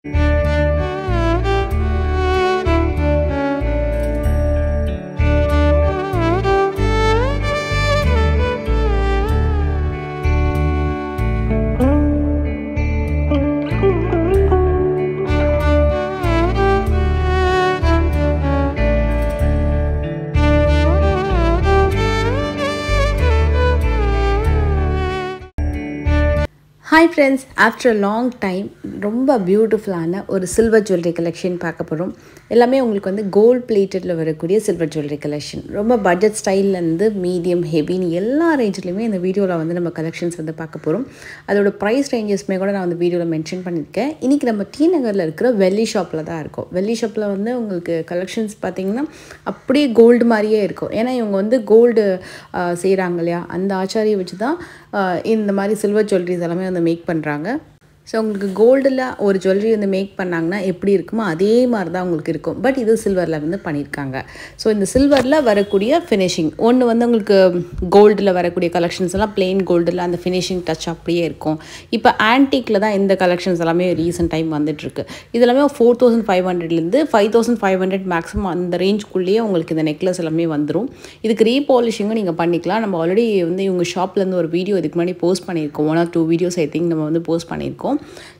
Hi friends, after a long time ரொம்ப பியூட்டிஃபுல்லான ஒரு சில்வர் ஜுவல்லரி கலெக்ஷன் பார்க்க போகிறோம். எல்லாமே உங்களுக்கு வந்து கோல்ட் பிளேட்டடில் வரக்கூடிய சில்வர் ஜுவல்லரி கலெக்ஷன். ரொம்ப பட்ஜெட் ஸ்டைல்லேருந்து மீடியம் ஹெவின்னு எல்லா ரேஞ்சிலையுமே இந்த வீடியோவில் வந்து நம்ம கலெக்ஷன்ஸ் வந்து பார்க்க போகிறோம். அதோட ப்ரைஸ் ரேஞ்சஸ்மே கூட நான் வந்து வீடியோவில் மென்ஷன் பண்ணியிருக்கேன். இன்றைக்கி நம்ம டி நகரில் இருக்கிற வெள்ளி ஷாப்பில் தான் இருக்கோம். வெள்ளி ஷாப்பில் வந்து உங்களுக்கு கலெக்ஷன்ஸ் பார்த்திங்கன்னா அப்படியே கோல்டு மாதிரியே இருக்கும். ஏன்னா இவங்க வந்து கோல்டு செய்கிறாங்க இல்லையா, அந்த ஆச்சாரியை வச்சு தான் இந்த மாதிரி சில்வர் ஜுவல்லரிஸ் எல்லாமே வந்து மேக் பண்ணுறாங்க. ஸோ உங்களுக்கு கோல்டில் ஒரு ஜுவல்லரி வந்து மேக் பண்ணாங்கன்னா எப்படி இருக்குமோ அதே மாதிரி தான் உங்களுக்கு இருக்கும். பட் இது சில்வரில் வந்து பண்ணியிருக்காங்க. ஸோ இந்த சில்வரில் வரக்கூடிய ஃபினிஷிங் ஒன்று வந்து உங்களுக்கு கோல்டில் வரக்கூடிய கலெக்ஷன்ஸ் எல்லாம் பிளெயின் கோல்டில் அந்த ஃபினிஷிங் டச் அப்படியே இருக்கும். இப்போ ஆன்டிக்கில் தான் இந்த கலெக்ஷன்ஸ் எல்லாமே ரீசெண்ட் டைம் வந்துட்டுருக்கு. இது எல்லாமே 4500லேருந்து 5500 மேக்ஸிமம் அந்த ரேஞ்சுக்குள்ளேயே உங்களுக்கு இந்த நெக்லஸ் எல்லாமே வந்துடும். இதுக்கு ரீபாலிஷிங்கும் நீங்கள் பண்ணிக்கலாம். நம்ம ஆல்ரெடி வந்து இவங்க ஷாப்லேருந்து ஒரு வீடியோ இதுக்கு முன்னாடி போஸ்ட் பண்ணியிருக்கோம். 1 or 2 வீடியோஸ் ஐ திங்க் நம்ம வந்து போஸ்ட் பண்ணியிருக்கோம்.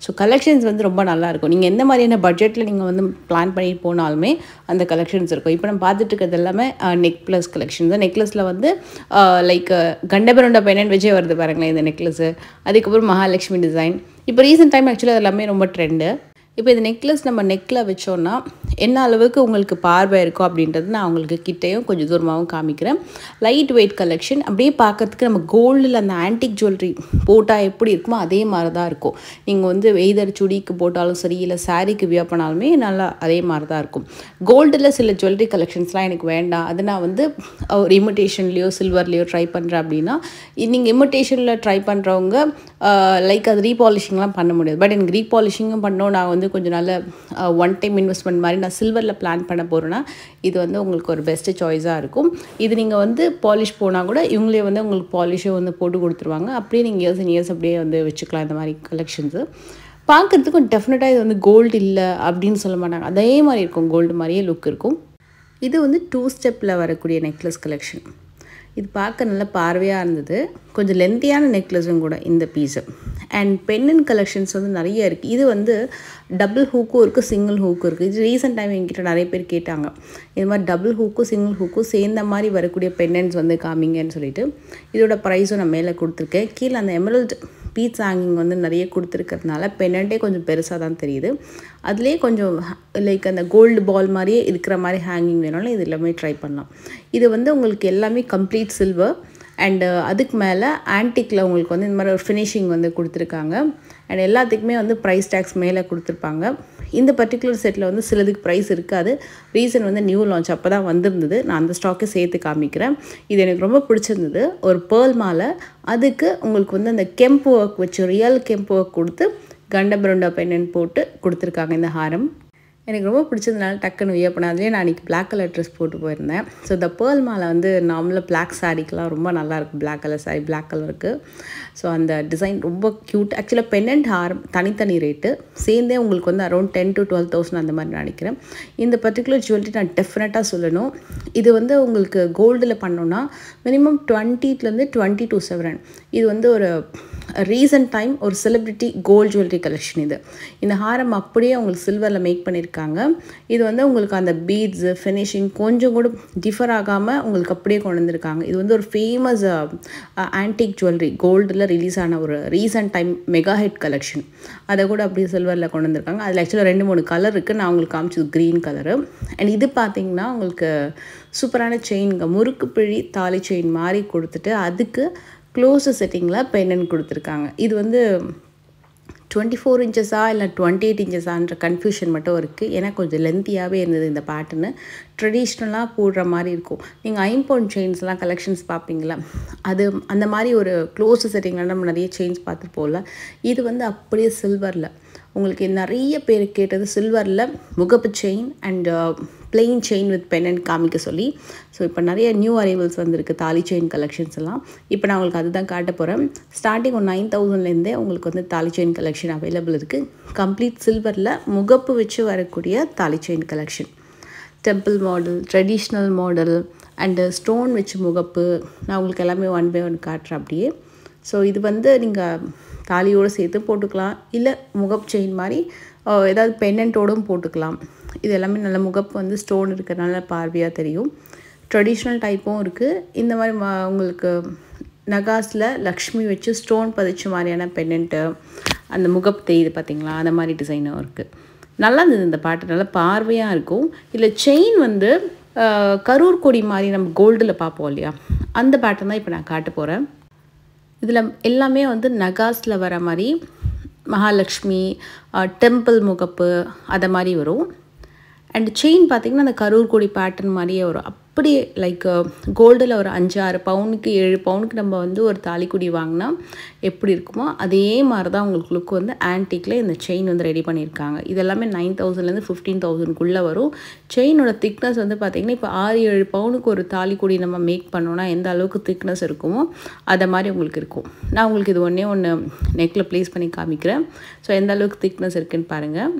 ஸோ கலெக்ஷன்ஸ் வந்து ரொம்ப நல்லாயிருக்கும். நீங்கள் எந்த மாதிரியான பட்ஜெட்டில் நீங்கள் வந்து பிளான் பண்ணிட்டு போனாலுமே அந்த கலெக்ஷன்ஸ் இருக்கும். இப்போ நம்ம பார்த்துட்டு இருக்கிறது எல்லாமே நெக் ப்ளஸ் கலெக்ஷன்ஸ். நெக்லஸில் வந்து லைக் கண்டபெரண்டா பெனன்ட் வச்சே வருது பாருங்களேன் இந்த நெக்லஸு. அதுக்கப்புறம் மகாலட்சுமி டிசைன். இப்போ ரீசெண்ட் டைம் ஆக்சுவலி அது எல்லாமே ரொம்ப ட்ரெண்டு. இப்போ இந்த நெக்லஸ் நம்ம நெக்கில் வச்சோன்னா என்ன அளவுக்கு உங்களுக்கு பார்வை இருக்கும் அப்படின்றது நான் உங்களுக்கு கிட்டையும் கொஞ்சம் தூரமாகவும் காமிக்கிறேன். Light weight collection. அப்படியே பார்க்கறதுக்கு நம்ம கோல்டில் அந்த ஆன்டிக் ஜுவல்லரி போட்டால் எப்படி இருக்குமோ அதே மாதிரி தான் இருக்கும். நீங்கள் வந்து எய்தர் சுடிக்கு போட்டாலும் சரி, இல்லை சாரீக்கு வியர் பண்ணாலுமே நல்லா அதே மாதிரி தான் இருக்கும். கோல்டில் சில ஜுவல்லரி கலெக்ஷன்ஸ்லாம் எனக்கு வேண்டாம், அது நான் வந்து ஒரு இமிட்டேஷன்லேயோ சில்வர்லேயோ ட்ரை பண்ணுறேன் அப்படின்னா, நீங்கள் இமிட்டேஷனில் ட்ரை பண்ணுறவங்க லைக் அது ரீபாலிஷிங்லாம் பண்ண முடியாது. பட் எனக்கு ரீபாலிஷிங்கும் பண்ணோம், நான் வந்து கொஞ்சம் நல்ல ஒன் டைம் இன்வெஸ்ட்மெண்ட் மாதிரி நான் சில்வரில் பிளான் பண்ண போகிறேன்னா இது வந்து உங்களுக்கு ஒரு பெஸ்ட்டு சாய்ஸாக இருக்கும். இது நீங்கள் வந்து பாலிஷ் போனால் கூட இவங்களே வந்து உங்களுக்கு பாலிஷும் வந்து போட்டு கொடுத்துருவாங்க. அப்படியே நீங்கள் இயர்ஸ் அண்ட் இயர்ஸ் அப்படியே வந்து வச்சுக்கலாம். இந்த மாதிரி கலெக்ஷன்ஸு பார்க்குறதுக்கும் டெஃபினட்டாக இது வந்து கோல்டு இல்லை அப்படின்னு சொல்ல மாட்டாங்க. அதே மாதிரி இருக்கும், கோல்டு மாதிரியே லுக் இருக்கும். இது வந்து 2 ஸ்டெப்பில் வரக்கூடிய நெக்லஸ் கலெக்ஷன். இது பார்க்க நல்ல பார்வையாக இருந்தது. கொஞ்சம் லென்த்தியான நெக்லஸும் கூட இந்த பீஸு. அண்ட் பென்னன் கலெக்ஷன்ஸ் வந்து நிறைய இருக்குது. இது வந்து டபுள் ஹூக்கும் இருக்குது, சிங்கிள் ஹூக்கும் இருக்குது. இது ரீசெண்ட் டைம் என்கிட்ட நிறைய பேர் கேட்டாங்க, இது மாதிரி டபுள் ஹூக்கும் சிங்கிள் ஹூக்கும் சேர்ந்த மாதிரி வரக்கூடிய பென்னன்ஸ் வந்து காமிங்கன்னு சொல்லிட்டு. இதோட ப்ரைஸும் நான் மேலே கொடுத்துருக்கேன். கீழே அந்த எமரல்ட் பீட்ஸ் ஹேங்கிங் வந்து நிறைய கொடுத்துருக்கிறதுனால பென்னண்ட்டே கொஞ்சம் பெருசாக தான் தெரியுது. அதுலேயே கொஞ்சம் லைக் அந்த கோல்டு பால் மாதிரியே இருக்கிற மாதிரி ஹேங்கிங் வேணாலும் இது எல்லாமே ட்ரை பண்ணலாம். இது வந்து உங்களுக்கு எல்லாமே கம்ப்ளீட் சில்வர் அண்டு அதுக்கு மேலே ஆன்டிக்கில் உங்களுக்கு வந்து இந்த மாதிரி ஒரு ஃபினிஷிங் வந்து கொடுத்துருக்காங்க. அண்ட் எல்லாத்துக்குமே வந்து ப்ரைஸ் டேக்ஸ் மேலே கொடுத்துருப்பாங்க. இந்த பர்டிகுலர் செட்டில் வந்து சிலதுக்கு ப்ரைஸ் இருக்காது. ரீசன் வந்து நியூ லான்ச் அப்போ தான் வந்திருந்தது. நான் அந்த ஸ்டாக்கை சேர்த்து காமிக்கிறேன். இது எனக்கு ரொம்ப பிடிச்சிருந்தது. ஒரு பேர்ல் மாலை, அதுக்கு உங்களுக்கு வந்து அந்த கெம்பு ஒர்க் வச்சு ரியல் கெம்பு ஒர்க் கொடுத்து கண்டபெரண்டா பென்னன் போட்டு கொடுத்துருக்காங்க இந்த ஹாரம். எனக்கு ரொம்ப பிடிச்சதுனால டக்குன்னு வியர் பண்ண. அதுலேயே நான் அன்றைக்கி பிளாக் கலர் ட்ரெஸ் போட்டு போயிருந்தேன். ஸோ இந்த பேர்ல் மாலை வந்து நார்மலாக பிளாக் சாரீக்கெலாம் ரொம்ப நல்லாயிருக்கும். பிளாக் கலர் சாரீ, பிளாக் கலருக்கு. ஸோ அந்த டிசைன் ரொம்ப க்யூட். ஆக்சுவலாக பென்னண்ட் ஹாரம் தனித்தனி ரேட்டு, சேர்ந்தே உங்களுக்கு வந்து அரௌண்ட் 10,000 to 12,000 அந்த மாதிரி நினைக்கிறேன். இந்த பர்டிகுலர் ஜுவல்லரி நான் டெஃபினட்டாக சொல்லணும், இது வந்து உங்களுக்கு கோல்டில் பண்ணோன்னா மினிமம் 20,000 22,700. இது வந்து ஒரு ரீசன்ட் டைம் ஒரு செலிப்ரிட்டி கோல்டு ஜுவல்லரி கலெக்ஷன். இது இந்த ஹாரம் அப்படியே உங்களுக்கு சில்வரில் மேக் பண்ணியிருக்காங்க. இது வந்து உங்களுக்கு அந்த பீட்ஸு ஃபினிஷிங் கொஞ்சம் கூட டிஃபர் ஆகாமல் உங்களுக்கு அப்படியே கொண்டு வந்திருக்காங்க. இது வந்து ஒரு ஃபேமஸ் ஆன்டிக் ஜுவல்லரி, கோல்டில் ரிலீஸ் ஆன ஒரு recent time mega hit collection. அதை கூட அப்படியே சில்வரில் கொண்டு வந்திருக்காங்க. அதில் ஆக்சுவலாக 2-3 கலர் இருக்குது. நான் உங்களுக்கு காமிச்சது க்ரீன் கலரு. அண்ட் இது பார்த்திங்கன்னா உங்களுக்கு சூப்பரான செயின்ங்க, முறுக்கு பிழி தாலி செயின் மாதிரி கொடுத்துட்டு அதுக்கு க்ளோஸ் செட்டிங்கில் பென்னன் கொடுத்துருக்காங்க. இது வந்து 24 இன்ச்சஸா இல்லை 28 இன்ச்சஸான்ற கன்ஃபியூஷன் மட்டும் இருக்குது. ஏன்னா கொஞ்சம் லென்த்தியாகவே இருந்தது இந்த பேட்டர்னு. ட்ரெடிஷ்னலாக போடுற மாதிரி இருக்கும். நீங்கள் ஐம்பவுண்ட் செயின்ஸ்லாம் கலெக்ஷன்ஸ் பார்ப்பீங்களா, அது அந்த மாதிரி ஒரு க்ளோஸ் செட்டிங்கில் நம்ம நிறைய செயின்ஸ் பார்த்துருப்போம்ல. இது வந்து அப்படியே சில்வரில் உங்களுக்கு நிறைய பேர் கேட்டது சில்வரில் முகப்பு chain and plain chain with pendant காமிக்க சொல்லி. ஸோ இப்போ நிறைய நியூ அரைவல்ஸ் வந்திருக்கு தாலி செயின் கலெக்ஷன்ஸ் எல்லாம். இப்போ நான் உங்களுக்கு அதுதான் காட்ட போகிறேன். ஸ்டார்டிங் ஒரு 9,000லேருந்தே உங்களுக்கு வந்து தாலி செயின் கலெக்ஷன் அவைலபிள் இருக்குது. கம்ப்ளீட் சில்வரில் முகப்பு வச்சு வரக்கூடிய தாலி chain collection, temple model, traditional model and stone வச்சு முகப்பு. நான் உங்களுக்கு எல்லாமே 1 by 1 காட்டுறேன் அப்படியே. ஸோ இது வந்து நீங்கள் தாலியோடு சேர்த்து போட்டுக்கலாம், இல்லை முகப்பு செயின் மாதிரி ஏதாவது பெண்டன்ட்டோடும் போட்டுக்கலாம். இது எல்லாமே நல்ல முகப்பு வந்து ஸ்டோன் இருக்கிறதுனால பார்வையாக தெரியும். ட்ரெடிஷ்னல் டைப்பும் இருக்குது. இந்த மாதிரி உங்களுக்கு நகாஸில் லக்ஷ்மி வச்சு ஸ்டோன் பதிச்ச மாதிரியான பெண்டன்ட்டு, அந்த முகப்பு தெரியுது பார்த்திங்களா, அந்த மாதிரி டிசைனும் இருக்குது. நல்லா இருந்தது இந்த பாட்டு, நல்லா பார்வையாக இருக்கும். இல்லை செயின் வந்து கரூர் கொடி மாதிரி நம்ம கோல்டில் பார்ப்போம் இல்லையா, அந்த பேட்டர்ன் தான் இப்போ நான் காட்ட போகிறேன். இதில் எல்லாமே வந்து நகாஸில் வர மாதிரி மகாலட்சுமி, டெம்பிள் முகப்பு அதை மாதிரி வரும். அண்ட் செயின் பார்த்திங்கன்னா அந்த கரூர் கொடி பேட்டர்ன் மாதிரியே வரும். அப்படியே லைக் கோல்டில் ஒரு 5-6 பவுனுக்கு 7 பவுனுக்கு நம்ம வந்து ஒரு தாலிக்குடி வாங்கினா எப்படி இருக்குமோ அதே மாதிரி தான் உங்களுக்கு லுக் வந்து ஆன்டிக்கில் இந்த செயின் வந்து ரெடி பண்ணியிருக்காங்க. இது எல்லாமே 9,000லேருந்து 15,000க்குள்ளே வரும். செயினோட திக்னஸ் வந்து பார்த்திங்கன்னா இப்போ 6-7 பவுனுக்கு ஒரு தாலிக்குடி நம்ம மேக் பண்ணோன்னா எந்த அளவுக்கு திக்னஸ் இருக்குமோ அதை மாதிரி உங்களுக்கு இருக்கும். நான் உங்களுக்கு இது ஒன்று நெக்கில் ப்ளேஸ் பண்ணி காமிக்கிறேன். ஸோ எந்த அளவுக்கு திக்னஸ் இருக்குதுன்னு பாருங்கள்.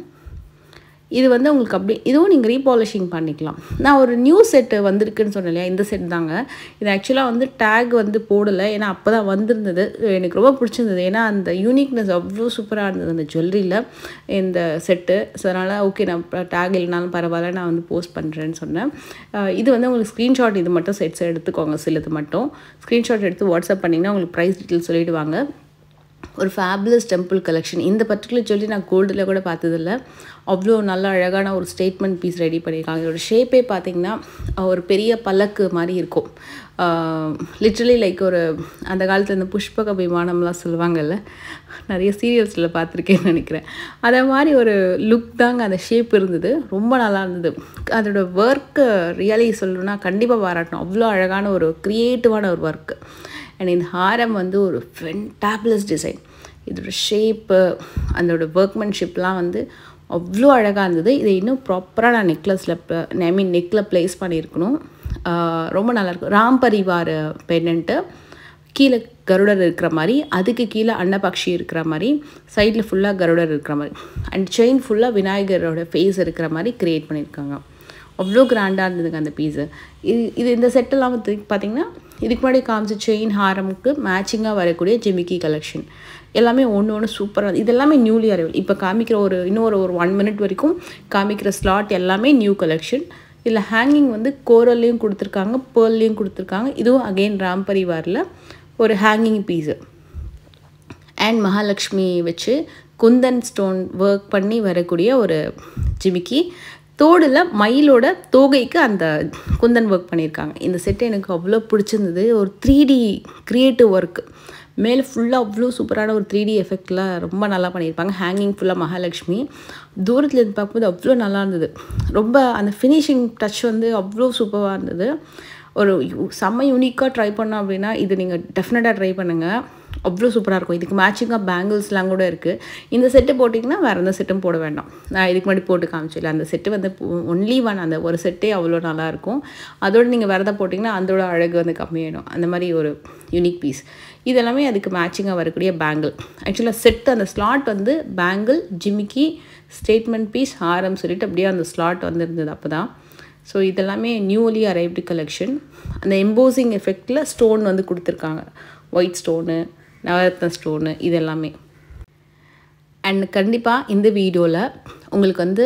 இது வந்து உங்களுக்கு அப்படி இதுவும் நீங்கள் ரீபாலிஷிங் பண்ணிக்கலாம். நான் ஒரு நியூ செட்டு வந்திருக்குன்னு சொன்னேன் இல்லையா, இந்த செட் தாங்க. இது ஆக்சுவலாக வந்து டேக் வந்து போடலை, ஏன்னா அப்போ தான் வந்திருந்தது. எனக்கு ரொம்ப பிடிச்சிருந்தது, ஏன்னா அந்த யூனிக்னஸ் அவ்வளோ சூப்பராக இருந்தது அந்த ஜுவல்லரியில் இந்த செட்டு. ஸோ அதனால் ஓகே நான் டேக் இல்லைனாலும் பரவாயில்ல, நான் வந்து போஸ்ட் பண்ணுறேன்னு சொன்னேன். இது வந்து உங்களுக்கு ஸ்க்ரீன்ஷாட் இது மட்டும் செட்ஸ் எடுத்துக்கோங்க, சிலது மட்டும் ஸ்க்ரீன்ஷாட் எடுத்து வாட்ஸ்அப் பண்ணிங்கன்னா உங்களுக்கு ப்ரைஸ் டீட்டெயில் சொல்லிவிடுவாங்க. ஒரு ஃபேபுலஸ் டெம்பிள் கலெக்ஷன். இந்த பர்டிகுலர் ஜுவல்லரி நான் கோல்டில் கூட பார்த்ததில்ல. அவ்வளோ நல்ல அழகான ஒரு ஸ்டேட்மெண்ட் பீஸ் ரெடி பண்ணியிருக்காங்க. இதோட ஷேப்பே பார்த்திங்கன்னா ஒரு பெரிய பல்லக்கு மாதிரி இருக்கும். லிட்ரலி லைக் ஒரு அந்த காலத்தில் இந்த புஷ்பக விமானம்லாம் சொல்லுவாங்கல்ல, நிறைய சீரியல்ஸில் பார்த்துருக்கேன்னு நினைக்கிறேன். அதை மாதிரி ஒரு லுக் தாங்க அந்த ஷேப் இருந்தது. ரொம்ப நல்லா இருந்தது. அதோட ஒர்க்கு ரியலி சொல்லணுன்னா கண்டிப்பாக பாராட்டணும். அவ்வளோ அழகான ஒரு க்ரியேட்டிவான ஒரு ஒர்க்கு. அண்ட் இந்த ஹாரம் வந்து ஒரு ஃபென்டாபுலஸ் டிசைன். இதோட ஷேப்பு, அதோட ஒர்க்மேன்ஷிப்லாம் வந்து அவ்வளோ அழகாக இருந்தது. இதை இன்னும் ப்ராப்பராக நான் நெக்கில் ப்ளேஸ் பண்ணியிருக்கணும். ரொம்ப நல்லாயிருக்கும். ராம் பரிவார் பெண்டன்ட்டு, கீழே கருடர் இருக்கிற மாதிரி, அதுக்கு கீழே அன்னபக்ஷி இருக்கிற மாதிரி, சைடில் ஃபுல்லாக கருடர் இருக்கிற மாதிரி, அண்ட் செயின் ஃபுல்லாக விநாயகரோட ஃபேஸ் இருக்கிற மாதிரி க்ரியேட் பண்ணியிருக்காங்க. அவ்வளோ கிராண்டாக இருந்ததுங்க அந்த பீஸு. இது இந்த செட்டெல்லாம் வந்து பார்த்திங்கன்னா இதுக்கு முன்னாடி காமிச்ச செயின் ஹாரமுக்கு மேட்சிங்காக வரக்கூடிய ஜிமிக்கி கலெக்ஷன் எல்லாமே ஒன்று சூப்பராக. இது எல்லாமே நியூலி அரைவல். இப்போ காமிக்கிற இன்னொரு 1 minute வரைக்கும் காமிக்கிற ஸ்லாட் எல்லாமே நியூ கலெக்ஷன். இதில் ஹேங்கிங் வந்து கோரல்லையும் கொடுத்துருக்காங்க, பேர்ல்லையும் கொடுத்துருக்காங்க. இதுவும் அகெயின் ராம் பரிவாரில் ஒரு ஹேங்கிங் பீஸு. அண்ட் மகாலட்சுமி வச்சு குந்தன் ஸ்டோன் ஒர்க் பண்ணி வரக்கூடிய ஒரு ஜிமிக்கி. தோடில் மயிலோட தோகைக்கு அந்த குந்தன் ஒர்க் பண்ணியிருக்காங்க. இந்த செட்டு எனக்கு அவ்வளோ பிடிச்சிருந்தது. ஒரு 3D க்ரியேட்டிவ் ஒர்க்கு, மேலே ஃபுல்லாக அவ்வளோ சூப்பரான ஒரு 3D எஃபெக்டில் ரொம்ப நல்லா பண்ணியிருப்பாங்க. ஹேங்கிங் ஃபுல்லாக மகாலட்சுமி. தூரத்தில் இருந்து பார்க்கும்போது அவ்வளோ நல்லா இருந்தது. ரொம்ப அந்த ஃபினிஷிங் டச் வந்து அவ்வளோ சூப்பராக இருந்தது. ஒரு செம்ம யூனிக்காக ட்ரை பண்ணோம் அப்படின்னா இது நீங்கள் டெஃபினட்டாக ட்ரை பண்ணுங்கள். அவ்வளோ சூப்பராக இருக்கும். இதுக்கு மேட்சிங்காக பேங்கிள்ஸ்லாம் கூட இருக்குது. இந்த செட்டு போட்டிங்கன்னா வேறு எந்த செட்டும் போட வேண்டாம். நான் இதுக்கு முன்னாடி போட்டு காமிச்சில்ல, அந்த செட்டு வந்து ஒன்லி ஒன், அந்த ஒரு செட்டே அவ்வளோ நல்லாயிருக்கும். அதோடு நீங்கள் வேறு எதாவது போட்டிங்கன்னா அதோட அழகு வந்து கம்மியாயிடும். அந்த மாதிரி ஒரு யூனிக் பீஸ். இதெல்லாமே அதுக்கு மேட்சிங்காக வரக்கூடிய பேங்கிள். ஆக்சுவலாக செட்டு அந்த ஸ்லாட் வந்து பேங்கிள், ஜிமிக்கி, ஸ்டேட்மெண்ட் பீஸ், ஹாரம் சொல்லிட்டு அப்படியே அந்த ஸ்லாட் வந்துருந்தது அப்போ தான். ஸோ இதெல்லாமே நியூலி அரைவ்டு கலெக்ஷன். அந்த எம்போசிங் எஃபெக்டில் ஸ்டோன் வந்து கொடுத்துருக்காங்க. ஒயிட் ஸ்டோனு, நவரத்ன ஸ்டோனு, இது எல்லாமே. அண்ட் கண்டிப்பாக இந்த வீடியோவில் உங்களுக்கு வந்து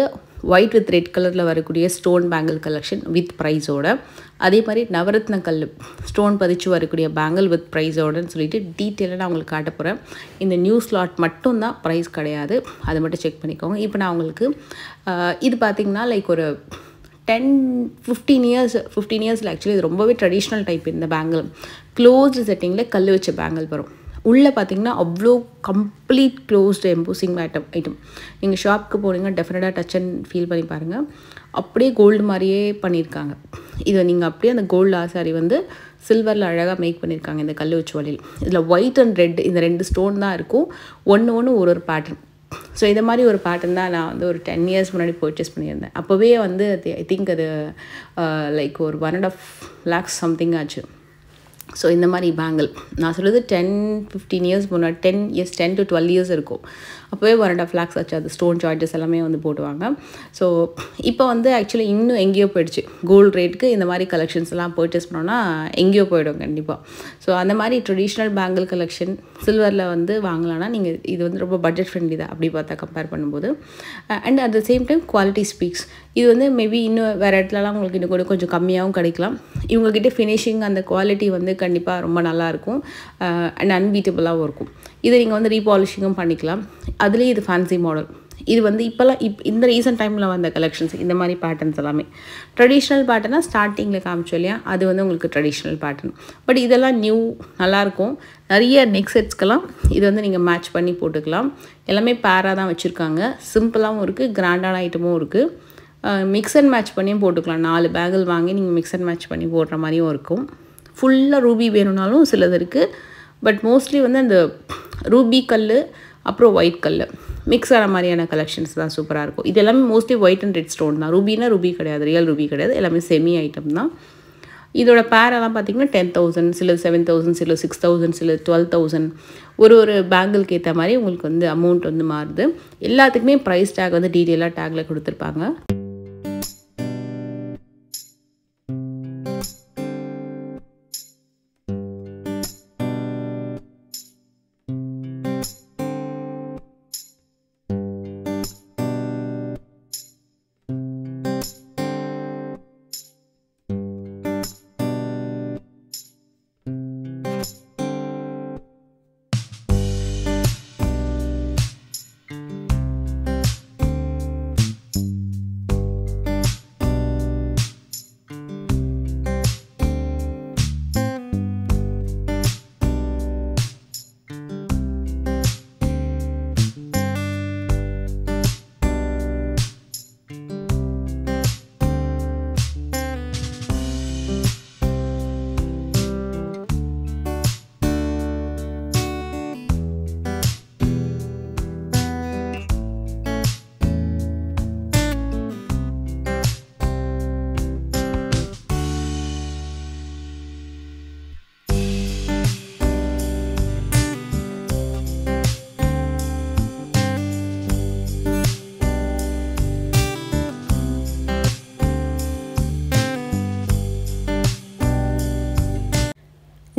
ஒயிட் வித் ரெட் கலரில் வரக்கூடிய ஸ்டோன் பேங்கிள் கலெக்ஷன் வித் ப்ரைஸோட, அதே மாதிரி நவரத்ன கல் ஸ்டோன் பதிச்சு வரக்கூடிய பேங்கிள் வித் ப்ரைஸோடன்னு சொல்லிட்டு டீட்டெயிலாக நான் உங்களுக்கு காட்ட போகிறேன். இந்த நியூ ஸ்லாட் மட்டும்தான் ப்ரைஸ் கிடையாது, அதை மட்டும் செக் பண்ணிக்கோங்க. இப்போ நான் உங்களுக்கு இது பார்த்திங்கன்னா லைக் ஒரு 10-15 இயர்ஸில் ஆக்சுவலி இது ரொம்பவே ட்ரெடிஷ்னல் டைப். இந்த பேங்கிள் க்ளோஸ்டு செட்டிங்கில் கல் வச்ச பேங்கிள் வரும். உள்ளே பார்த்திங்கன்னா அவ்வளோ கம்ப்ளீட் க்ளோஸ்டு எம்போசிங் ஐட்டம். நீங்கள் ஷாப்புக்கு போனீங்கன்னா டெஃபினட்டாக டச் அண்ட் ஃபீல் பண்ணி பாருங்கள். அப்படியே கோல்டு மாதிரியே பண்ணியிருக்காங்க. இதை நீங்கள் அப்படியே அந்த கோல்டு ஆசாரி வந்து சில்வரில் அழகாக மேக் பண்ணியிருக்காங்க இந்த கல் வச்சு வலையில். இதில் ஒயிட் அண்ட் ரெட் இந்த 2 ஸ்டோன் தான் இருக்கும். ஒன்று ஒரு பேட்டர்ன். ஸோ இதை மாதிரி ஒரு பேட்டர்ன் தான் நான் வந்து ஒரு 10 இயர்ஸ் முன்னாடி பர்ச்சேஸ் பண்ணியிருந்தேன். அப்போவே வந்து ஐ திங்க் அது லைக் ஒரு 1.5 lakhs சம்திங் ஆச்சு. ஸோ இந்த மாதிரி பேங்கிள் நான் சொல்கிறது 10-15 இயர்ஸ் முன்னாடி 10 to 12 இயர்ஸ் இருக்கும். அப்போவே 1.5 lakhs ஆச்சு. அது ஸ்டோன் சார்ஜஸ் எல்லாமே வந்து போட்டுவாங்க. ஸோ இப்போ வந்து ஆக்சுவலி இன்னும் எங்கேயோ போயிடுச்சு. கோல்டு ரேட்டுக்கு இந்த மாதிரி கலெக்ஷன்ஸ் எல்லாம் பர்ச்சேஸ் பண்ணோன்னா எங்கேயோ போயிடும் கண்டிப்பாக. ஸோ அந்த மாதிரி ட்ரெடிஷ்னல் பேங்கிள் கலெக்ஷன் சில்வரில் வந்து வாங்கலாம்னா நீங்கள் இது வந்து ரொம்ப பட்ஜெட் ஃப்ரெண்ட்லி தான் அப்படி பார்த்தா கம்பேர் பண்ணும்போது. And at the same time quality speaks. இது வந்து மேபி இன்னும் வேறு இடத்துலலாம் உங்களுக்கு இன்னும் கூட கொஞ்சம் கம்மியாகவும் கிடைக்கலாம். இவங்ககிட்ட ஃபினிஷிங் அந்த குவாலிட்டி வந்து கண்டிப்பாக ரொம்ப நல்லாயிருக்கும் அண்ட் அன்பீட்டபுளாகவும் இருக்கும். இதை நீங்கள் வந்து ரீபாலிஷிங்கும் பண்ணிக்கலாம். அதுலேயும் இது ஃபேன்சி மாடல். இது வந்து இப்போல்லாம் இந்த ரீசெண்ட் டைமில் வந்த கலெக்ஷன்ஸ் இந்த மாதிரி பேட்டர்ன்ஸ் எல்லாமே ட்ரெடிஷ்னல் பேட்டர்னாக ஸ்டார்டிங்கில் காமிச்சோம் இல்லையா, அது வந்து உங்களுக்கு ட்ரெடிஷ்னல் பேட்டர்ன். பட் இதெல்லாம் நியூ நல்லாயிருக்கும். நிறைய நெக் செட்ஸ்க்கெல்லாம் இது வந்து நீங்கள் மேட்ச் பண்ணி போட்டுக்கலாம். எல்லாமே பேராக தான் வச்சுருக்காங்க. சிம்பிளாகவும் இருக்குது, கிராண்டான ஐட்டமும் இருக்குது. மிக்ஸ் அண்ட் மேட்ச் பண்ணியும் போட்டுக்கலாம். 4 பேங்கிள் வாங்கி நீங்கள் மிக்ஸ் அண்ட் மேட்ச் பண்ணி போடுற மாதிரியும் இருக்கும். ஃபுல்லாக ரூபி வேணும்னாலும் சிலது இருக்குது. பட் மோஸ்ட்லி வந்து அந்த ரூபி கல் அப்புறம் ஒயிட் கல் மிக்ஸ் ஆன மாதிரியான கலெக்ஷன்ஸ் தான் சூப்பராக இருக்கும். இது எல்லாமே mostly white and red stone தான். ரூபினா ரூபி கிடையாது, ரியல் ரூபி கிடையாது, எல்லாமே செமி ஐட்டம் தான். இதோட பேரெல்லாம் பார்த்திங்கன்னா 10,000, சில 7,000, சில 6,000, சில 12,000. ஒரு பேங்கிளுக்கு ஏற்ற மாதிரி உங்களுக்கு வந்து அமௌண்ட் வந்து மாறுது. எல்லாத்துக்குமே ப்ரைஸ் டேக் வந்து டீட்டெயிலாக டேக்கில் கொடுத்துருப்பாங்க.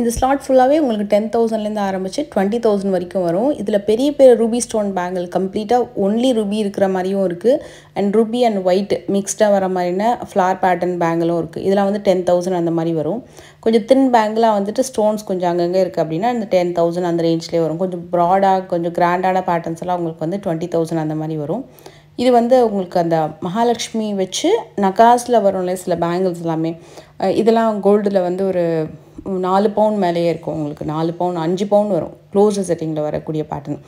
இந்த ஸ்லாட் ஃபுல்லாகவே உங்களுக்கு 10,000லேருந்து ஆரம்பித்து 20,000 வரைக்கும் வரும். இதில் பெரிய பெரிய ரூபி ஸ்டோன் பேங்கிள் கம்ப்ளீட்டாக ஒன்லி ரூபி இருக்கிற மாதிரியும் இருக்குது. அண்ட் ரூபி அண்ட் ஒயிட் மிக்ஸ்டாக வர மாதிரினா ஃப்ளார் பேட்டர்ன் பேங்கிளும் இருக்குது. இதெல்லாம் வந்து 10,000 அந்த மாதிரி வரும். கொஞ்சம் தின் பேங்கிளாக வந்துட்டு ஸ்டோன்ஸ் கொஞ்சம் அங்கங்கே இருக்குது அப்படின்னா இந்த 10,000 அந்த ரேஞ்ச்லேயே வரும். கொஞ்சம் ப்ராடாக கொஞ்சம் கிராண்டான பேட்டர்ன்ஸ் எல்லாம் உங்களுக்கு வந்து 20,000 அந்த மாதிரி வரும். இது வந்து உங்களுக்கு அந்த மகாலட்சுமி வச்சு நகாஸில் வரும்ல சில பேங்கிள்ஸ் எல்லாமே, இதெல்லாம் கோல்டில் வந்து ஒரு 4 பவுன் மேலேயே இருக்கும். உங்களுக்கு 4 பவுன் 5 பவுன் வரும் க்ளோஸர் செட்டிங்கில் வரக்கூடிய பேட்டர்ன்.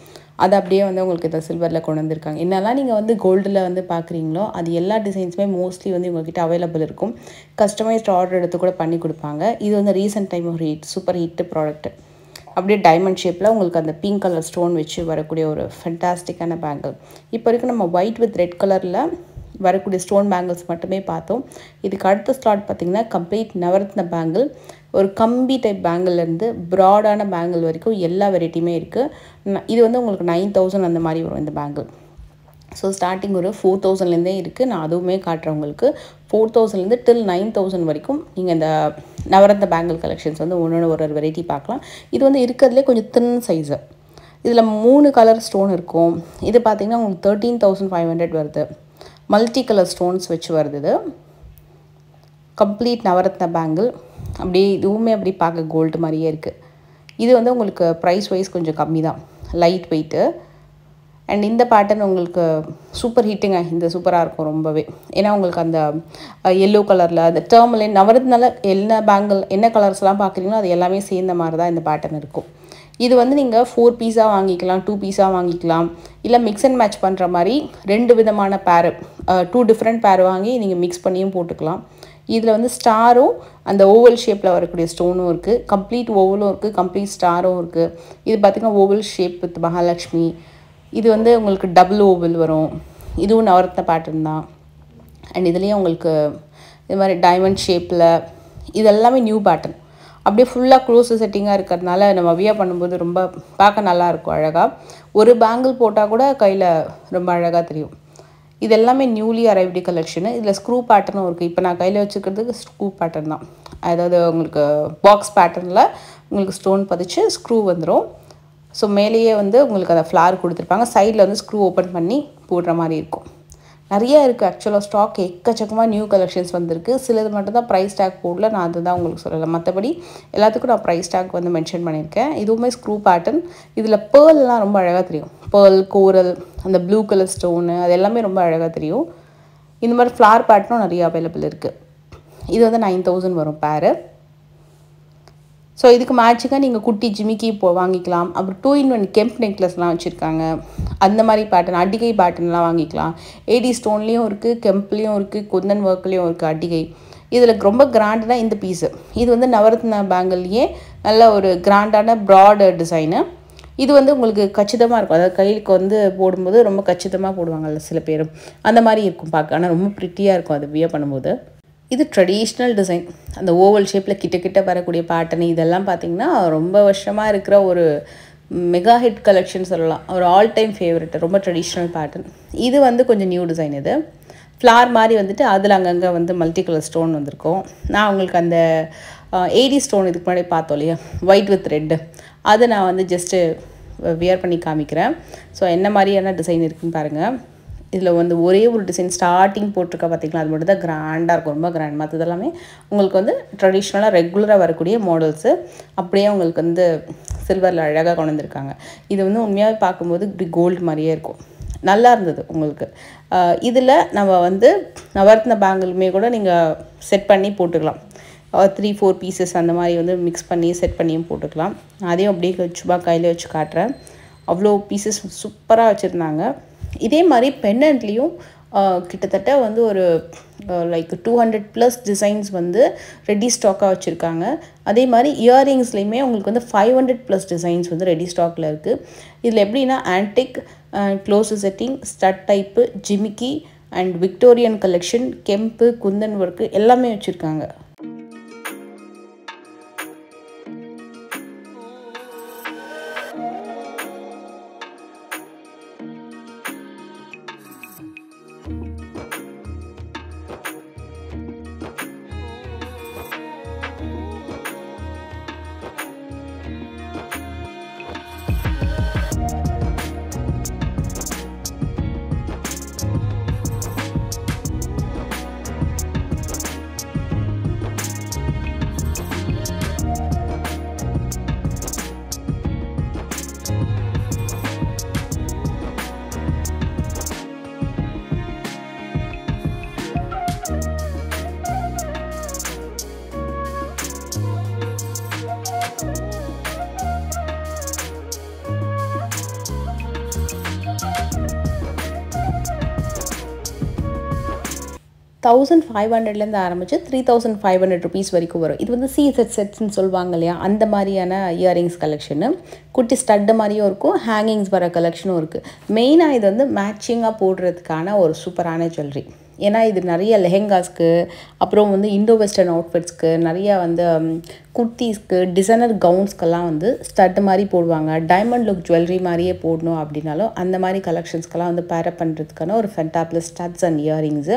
அது அப்படியே வந்து உங்களுக்கு இதை சில்வரில் கொண்டு வந்திருக்காங்க. என்னெல்லாம் நீங்கள் வந்து கோல்டில் வந்து பார்க்குறீங்களோ அது எல்லா டிசைன்ஸுமே மோஸ்ட்லி வந்து உங்கள்கிட்ட அவைலபிள் இருக்கும். கஸ்டமைஸ்ட் ஆர்டர் எடுத்து கூட பண்ணி கொடுப்பாங்க. இது வந்து ரீசெண்ட் டைம் ஒரு சூப்பர் ஹிட் ப்ராடக்ட். அப்படியே டைமண்ட் ஷேப்பில் உங்களுக்கு அந்த பிங்க் கலர் ஸ்டோன் வச்சு வரக்கூடிய ஒரு ஃபென்டாஸ்டிக்கான பேங்கிள். இப்போ வரைக்கும் நம்ம ஒயிட் வித் ரெட் கலரில் வரக்கூடிய ஸ்டோன் பேங்கிள்ஸ் மட்டுமே பார்த்தோம். இதுக்கு அடுத்த ஸ்லாட் பார்த்திங்கன்னா கம்ப்ளீட் நவரத்ன பேங்கிள். ஒரு கம்பி டைப் பேங்கிள்லேருந்து ப்ராடான பேங்கிள் வரைக்கும் எல்லா வெரைட்டியுமே இருக்குது. இது வந்து உங்களுக்கு 9,000 அந்த மாதிரி வரும் இந்த பேங்கிள். ஸோ ஸ்டார்டிங் ஒரு 4,000லேருந்தே இருக்குது. நான் அதுவுமே காட்டுறேன் உங்களுக்கு. 4,000லேருந்து டில் 9,000 வரைக்கும் நீங்கள் இந்த நவரத்ன பேங்கிள் கலெக்ஷன்ஸ் வந்து ஒரு வெரைட்டி பார்க்கலாம். இது வந்து இருக்கிறதுலே கொஞ்சம் தின் சைஸு. இதில் 3 கலர் ஸ்டோன் இருக்கும். இது பார்த்திங்கன்னா உங்களுக்கு 13,500 வருது. மல்டி கலர் ஸ்டோன்ஸ் வச்சு வருது. இது கம்ப்ளீட் நவரத்ன பேங்கிள். அப்படியே இதுவுமே அப்படி பார்க்க கோல்டு மாதிரியே இருக்குது. இது வந்து உங்களுக்கு ப்ரைஸ் வைஸ் கொஞ்சம் கம்மி தான், லைட் வெயிட்டு. அண்ட் இந்த பேட்டர்ன் உங்களுக்கு சூப்பர் ஹிட்டுங்க. இந்த சூப்பராக இருக்கும் ரொம்பவே. ஏன்னா உங்களுக்கு அந்த எல்லோ கலரில் அந்த டர்மலின் நவரத்னால என்ன பேங்கிள் என்ன கலர்ஸ்லாம் பார்க்குறீங்களோ அது எல்லாமே சேர்ந்த மாதிரி தான் இந்த பேட்டர்ன் இருக்கும். இது வந்து நீங்கள் 4 பீஸாக வாங்கிக்கலாம், 2 பீஸாக வாங்கிக்கலாம், இல்லை மிக்ஸ் அண்ட் மேட்ச் பண்ணுற மாதிரி 2 விதமான பேரு 2 டிஃப்ரெண்ட் பேர் வாங்கி நீங்கள் மிக்ஸ் பண்ணியும் போட்டுக்கலாம். இதில் வந்து ஸ்டாரும் அந்த ஓவல் ஷேப்பில் வரக்கூடிய ஸ்டோனும் இருக்குது. கம்ப்ளீட் ஓவலும் இருக்குது, கம்ப்ளீட் ஸ்டாரும் இருக்குது. இது பார்த்திங்கன்னா ஓவல் ஷேப் வித் மகாலட்சுமி இது வந்து உங்களுக்கு டபுள் ஓவல் வரும். இதுவும் நவரத்ன பேட்டர்ன் தான். அண்ட் இதுலேயும் உங்களுக்கு இது மாதிரி டைமண்ட் ஷேப்பில் இது எல்லாமே நியூ பேட்டர்ன். அப்படியே ஃபுல்லாக க்ளோஸ் செட்டிங்காக இருக்கிறதுனால நம்ம வியர் பண்ணும்போது ரொம்ப பார்க்க நல்லாயிருக்கும் அழகாக. ஒரு பேங்கிள் போட்டால் கூட கையில் ரொம்ப அழகாக தெரியும். இது எல்லாமே நியூலி அரைவ்டு கலெக்ஷனு. இதில் ஸ்க்ரூ பேட்டர்னும் இருக்குது. இப்போ நான் கையில் வச்சுக்கிறதுக்கு ஸ்க்ரூ பேட்டர்ன் தான். அதாவது உங்களுக்கு பாக்ஸ் பேட்டர்னில் உங்களுக்கு ஸ்டோன் பதிச்சு ஸ்க்ரூ வந்துடும். ஸோ மேலேயே வந்து உங்களுக்கு அதை ஃப்ளார் கொடுத்துருப்பாங்க. சைடில் வந்து ஸ்க்ரூ ஓப்பன் பண்ணி போடுற மாதிரி இருக்கும். நிறைய இருக்குது ஆக்சுவலாக ஸ்டாக் எக்கச்சக்கமாக நியூ கலெக்ஷன்ஸ் வந்திருக்கு. சிலது மட்டும் தான் ப்ரைஸ் டேக் போடல, நான் அதுதான் உங்களுக்கு சொல்லலை. மற்றபடி எல்லாத்துக்கும் நான் ப்ரைஸ் டேக் வந்து மென்ஷன் பண்ணியிருக்கேன். இதுவுமே ஸ்க்ரூ பேட்டர்ன். இதில் பேர்லாம் ரொம்ப அழகாக தெரியும். பேர்ல், கோரல், அந்த ப்ளூ கலர் ஸ்டோனு அது எல்லாமே ரொம்ப அழகாக தெரியும். இந்த மாதிரி ஃப்ளார் பேட்டர்னும் நிறைய அவைலபிள் இருக்குது. இது வந்து 9000 வரும் பேரு. ஸோ இதுக்கு மேட்சிங்காக நீங்கள் குட்டி ஜிமிக்கி வாங்கிக்கலாம். அப்புறம் 2-in-1 கெம்ப் நெக்லஸ்லாம் வச்சுருக்காங்க. அந்த மாதிரி பேட்டர்ன், அடிகை பேட்டர்ன்லாம் வாங்கிக்கலாம். ஏடி ஸ்டோன்லேயும் இருக்குது, கெம்ப்லேயும் இருக்குது, குந்தன் ஒர்க்லேயும் இருக்குது அடிகை. இதில் ரொம்ப கிராண்டான இந்த பீஸு. இது வந்து நவரத்ன பேங்கிள்லேயே நல்ல ஒரு கிராண்டான ப்ராடு டிசைனு. இது வந்து உங்களுக்கு கச்சிதமாக இருக்கும். அதாவது கைக்கு வந்து போடும்போது ரொம்ப கச்சிதமாக போடுவாங்கல்ல சில பேர், அந்த மாதிரி இருக்கும் பார்க்க. ஆனால் ரொம்ப ப்ரிட்டியாக இருக்கும் அது வியர் பண்ணும்போது. இது ட்ரெடிஷ்னல் டிசைன். அந்த ஓவல் ஷேப்பில் கிட்ட வரக்கூடிய பேட்டர்ன் இதெல்லாம் பார்த்திங்கன்னா ரொம்ப வருஷமாக இருக்கிற ஒரு மெகா ஹிட் கலெக்ஷன் சொல்லலாம். ஒரு ஆல் டைம் ஃபேவரட், ரொம்ப ட்ரெடிஷ்னல் பேட்டர்ன். இது வந்து கொஞ்சம் நியூ டிசைன். இது ஃப்ளார் மாதிரி வந்துட்டு அதில் அங்கங்கே வந்து மல்டி கலர் ஸ்டோன் வந்திருக்கும். நான் உங்களுக்கு அந்த ஏடி ஸ்டோன் இதுக்கு முன்னாடி பார்த்தோம் இல்லையா, ஒயிட் வித் ரெட்டு, அதை நான் வந்து ஜஸ்ட்டு வியர் பண்ணி காமிக்கிறேன். ஸோ என்ன மாதிரியான டிசைன் இருக்குதுன்னு பாருங்கள். இதில் வந்து ஒரே ஒரு டிசைன் ஸ்டார்டிங் போட்டிருக்கா பார்த்திங்களா, அது மட்டும் தான் கிராண்டாக இருக்கும், ரொம்ப கிராண்ட். மற்றது எல்லாமே உங்களுக்கு வந்து ட்ரெடிஷ்னலாக ரெகுலராக வரக்கூடிய மாடல்ஸு. அப்படியே உங்களுக்கு வந்து சில்வரில் அழகாக கொண்டு வந்திருக்காங்க. இது வந்து உண்மையாகவே பார்க்கும்போது இப்படி கோல்டு மாதிரியே இருக்கும். நல்லா இருந்தது உங்களுக்கு. இதில் நம்ம வந்து நவரத்ன பேங்கிளுமே கூட நீங்கள் செட் பண்ணி போட்டுக்கலாம். 3-4 பீசஸ் அந்த மாதிரி வந்து மிக்ஸ் பண்ணி செட் பண்ணியும் போட்டுக்கலாம். அதையும் அப்படியே சும்மா கையில் வச்சு காட்டுறேன். அவ்வளோ பீசஸ் சூப்பராக வச்சுருந்தாங்க. இதே மாதிரி பெண்டன்ட்லேயும் கிட்டத்தட்ட வந்து ஒரு லைக் 200+ டிசைன்ஸ் வந்து ரெடி ஸ்டாக்காக வச்சுருக்காங்க. அதே மாதிரி இயரிங்ஸ்லேயுமே உங்களுக்கு வந்து 500+ டிசைன்ஸ் வந்து ரெடி ஸ்டாக்கில் இருக்குது. இதில் எப்படின்னா antique, close setting, stud type, ஜிமிக்கி அண்ட் விக்டோரியன் கலெக்ஷன், கெம்பு, குந்தன் ஒர்க்கு எல்லாமே வச்சுருக்காங்க. $1500 ஆரம்பித்து $3500 வரைக்கும் வரும். இது வந்து செட்ஸ்ன்னு சொல்லுவாங்க இல்லையா, அந்த மாதிரியான இயரிங்ஸ் கலெக்ஷனு. குட்டி ஸ்டட்டு மாதிரியும் இருக்கும், ஹேங்கிங்ஸ் வர கலெக்ஷனும் இருக்குது. மெயினாக இது வந்து மேட்சிங்காக போடுறதுக்கான ஒரு சூப்பரான ஜுவல்லரி. ஏன்னா இது நிறைய லெஹெங்காஸ்க்கு, அப்புறம் வந்து இண்டோ வெஸ்டர்ன் அவுட்ஃபிட்ஸ்க்கு, நிறையா வந்து குர்த்திஸ்க்கு, டிசைனர் கவுன்ஸ்க்கெல்லாம் வந்து ஸ்டட் மாதிரி போடுவாங்க. டைமண்ட் லுக் ஜுவல்லரி மாதிரியே போடணும் அப்படின்னாலும் அந்த மாதிரி கலெக்ஷன்ஸ்க்கெல்லாம் வந்து பேரப் பண்ணுறதுக்கான ஒரு ஃபென்டாப்ளஸ் ஸ்டட்ஸ் அண்ட் இயரிங்ஸு.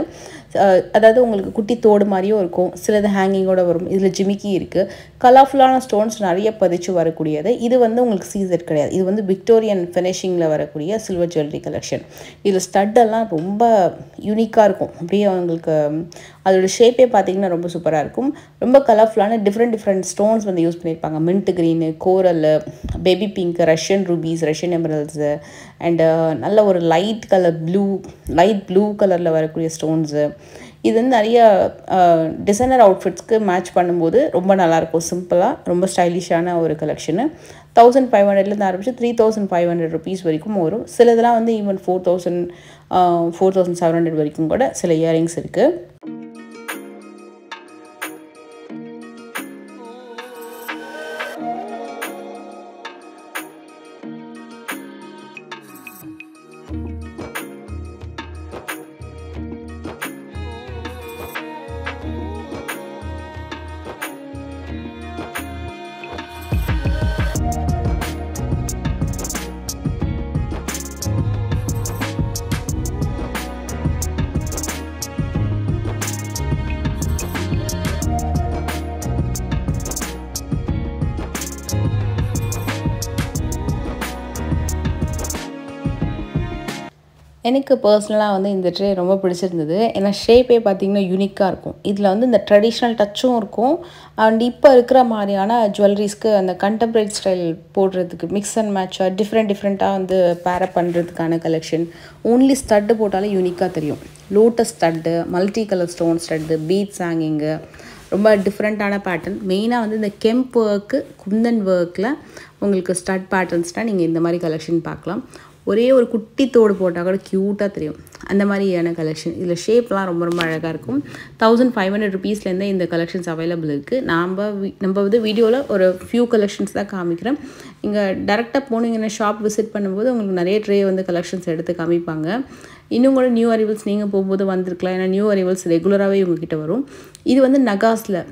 அதாவது உங்களுக்கு குட்டி தோடு மாதிரியும் இருக்கும், சிலது ஹேங்கிங்கோடு வரும். இதில் ஜிமிக்கி இருக்குது, கலர்ஃபுல்லான ஸ்டோன்ஸ் நிறைய பதிச்சு வரக்கூடியது. இது வந்து உங்களுக்கு சீசெட் கிடையாது, இது வந்து விக்டோரியன் ஃபினிஷிங்கில் வரக்கூடிய சில்வர் ஜுவல்லரி கலெக்ஷன். இதில் ஸ்டட்டெல்லாம் ரொம்ப யூனிக்காக இருக்கும். அப்படியே உங்களுக்கு அதோட ஷேப்பே பார்த்திங்கன்னா ரொம்ப சூப்பராக இருக்கும். ரொம்ப கலர்ஃபுல்லான டிஃப்ரெண்ட் ஸ்டோன்ஸ் வந்து யூஸ் பண்ணியிருப்பாங்க. Mint green, coral, baby pink, Russian rubies, Russian emeralds and நல்ல ஒரு லைட் ப்ளூ கலரில் வரக்கூடிய ஸ்டோன்ஸு. இது வந்து நிறைய டிசைனர் அவுட்ஃபிட்ஸ்க்கு மேட்ச் பண்ணும்போது ரொம்ப நல்லாயிருக்கும். சிம்பிளாக ரொம்ப ஸ்டைலிஷான ஒரு கலெக்ஷனு. 1500 ஆரம்பித்து $3500 வரைக்கும் வரும். சிலதெல்லாம் வந்து ஈவன் 4700 வரைக்கும் கூட சில இயரிங்ஸ் இருக்குது. எனக்கு பர்சனலாக வந்து இந்த ட்ரே ரொம்ப பிடிச்சிருந்தது. ஏன்னா ஷேப்பே பார்த்திங்கன்னா யூனிக்காக இருக்கும். இதில் வந்து இந்த ட்ரெடிஷ்னல் டச்சும் இருக்கும். அண்ட் இப்போ இருக்கிற மாதிரியான ஜுவல்லரிஸ்க்கு அந்த கண்டெம்பரரி ஸ்டைல் போடுறதுக்கு மிக்ஸ் அண்ட் மேட்சாக டிஃப்ரெண்ட்டாக வந்து பேரப் பண்ணுறதுக்கான கலெக்ஷன். ஓன்லி ஸ்டட்டு போட்டாலே யூனிக்காக தெரியும். Lotus stud, multi colour stone stud, beads hanging, ரொம்ப டிஃப்ரெண்ட்டான பேட்டர்ன். மெயினாக வந்து இந்த கெம்ப் ஒர்க்கு, குந்தன் ஒர்க்கில் உங்களுக்கு ஸ்டட் பேட்டர்ன்ஸ்னால் நீங்கள் இந்த மாதிரி கலெக்ஷன் பார்க்கலாம். ஒரே ஒரு குட்டி தோடு போட்டால் கூட க்யூட்டாக தெரியும். அந்த மாதிரியான கலெக்ஷன். இதில் ஷேப்லாம் ரொம்ப அழகாக இருக்கும். 1500 ருபீஸ்லேருந்தே இந்த கலெக்ஷன்ஸ் அவைலபிள் இருக்குது. நம்ம வந்து வீடியோவில் ஒரு ஃபியூ கலெக்ஷன்ஸ் தான் காமிக்கிறேன். இங்கே டேரெக்டாக போனீங்கன்னா ஷாப் விசிட் பண்ணும்போது உங்களுக்கு நிறைய ட்ரே வந்து கலெக்ஷன்ஸ் எடுத்து காமிப்பாங்க. இன்னும் கூட நியூ அரைவல்ஸ் நீங்கள் போகும்போது வந்திருக்கலாம். ஏன்னா நியூ அரைவல்ஸ் ரெகுலராகவே உங்ககிட்ட வரும். இது வந்து நகாஸில்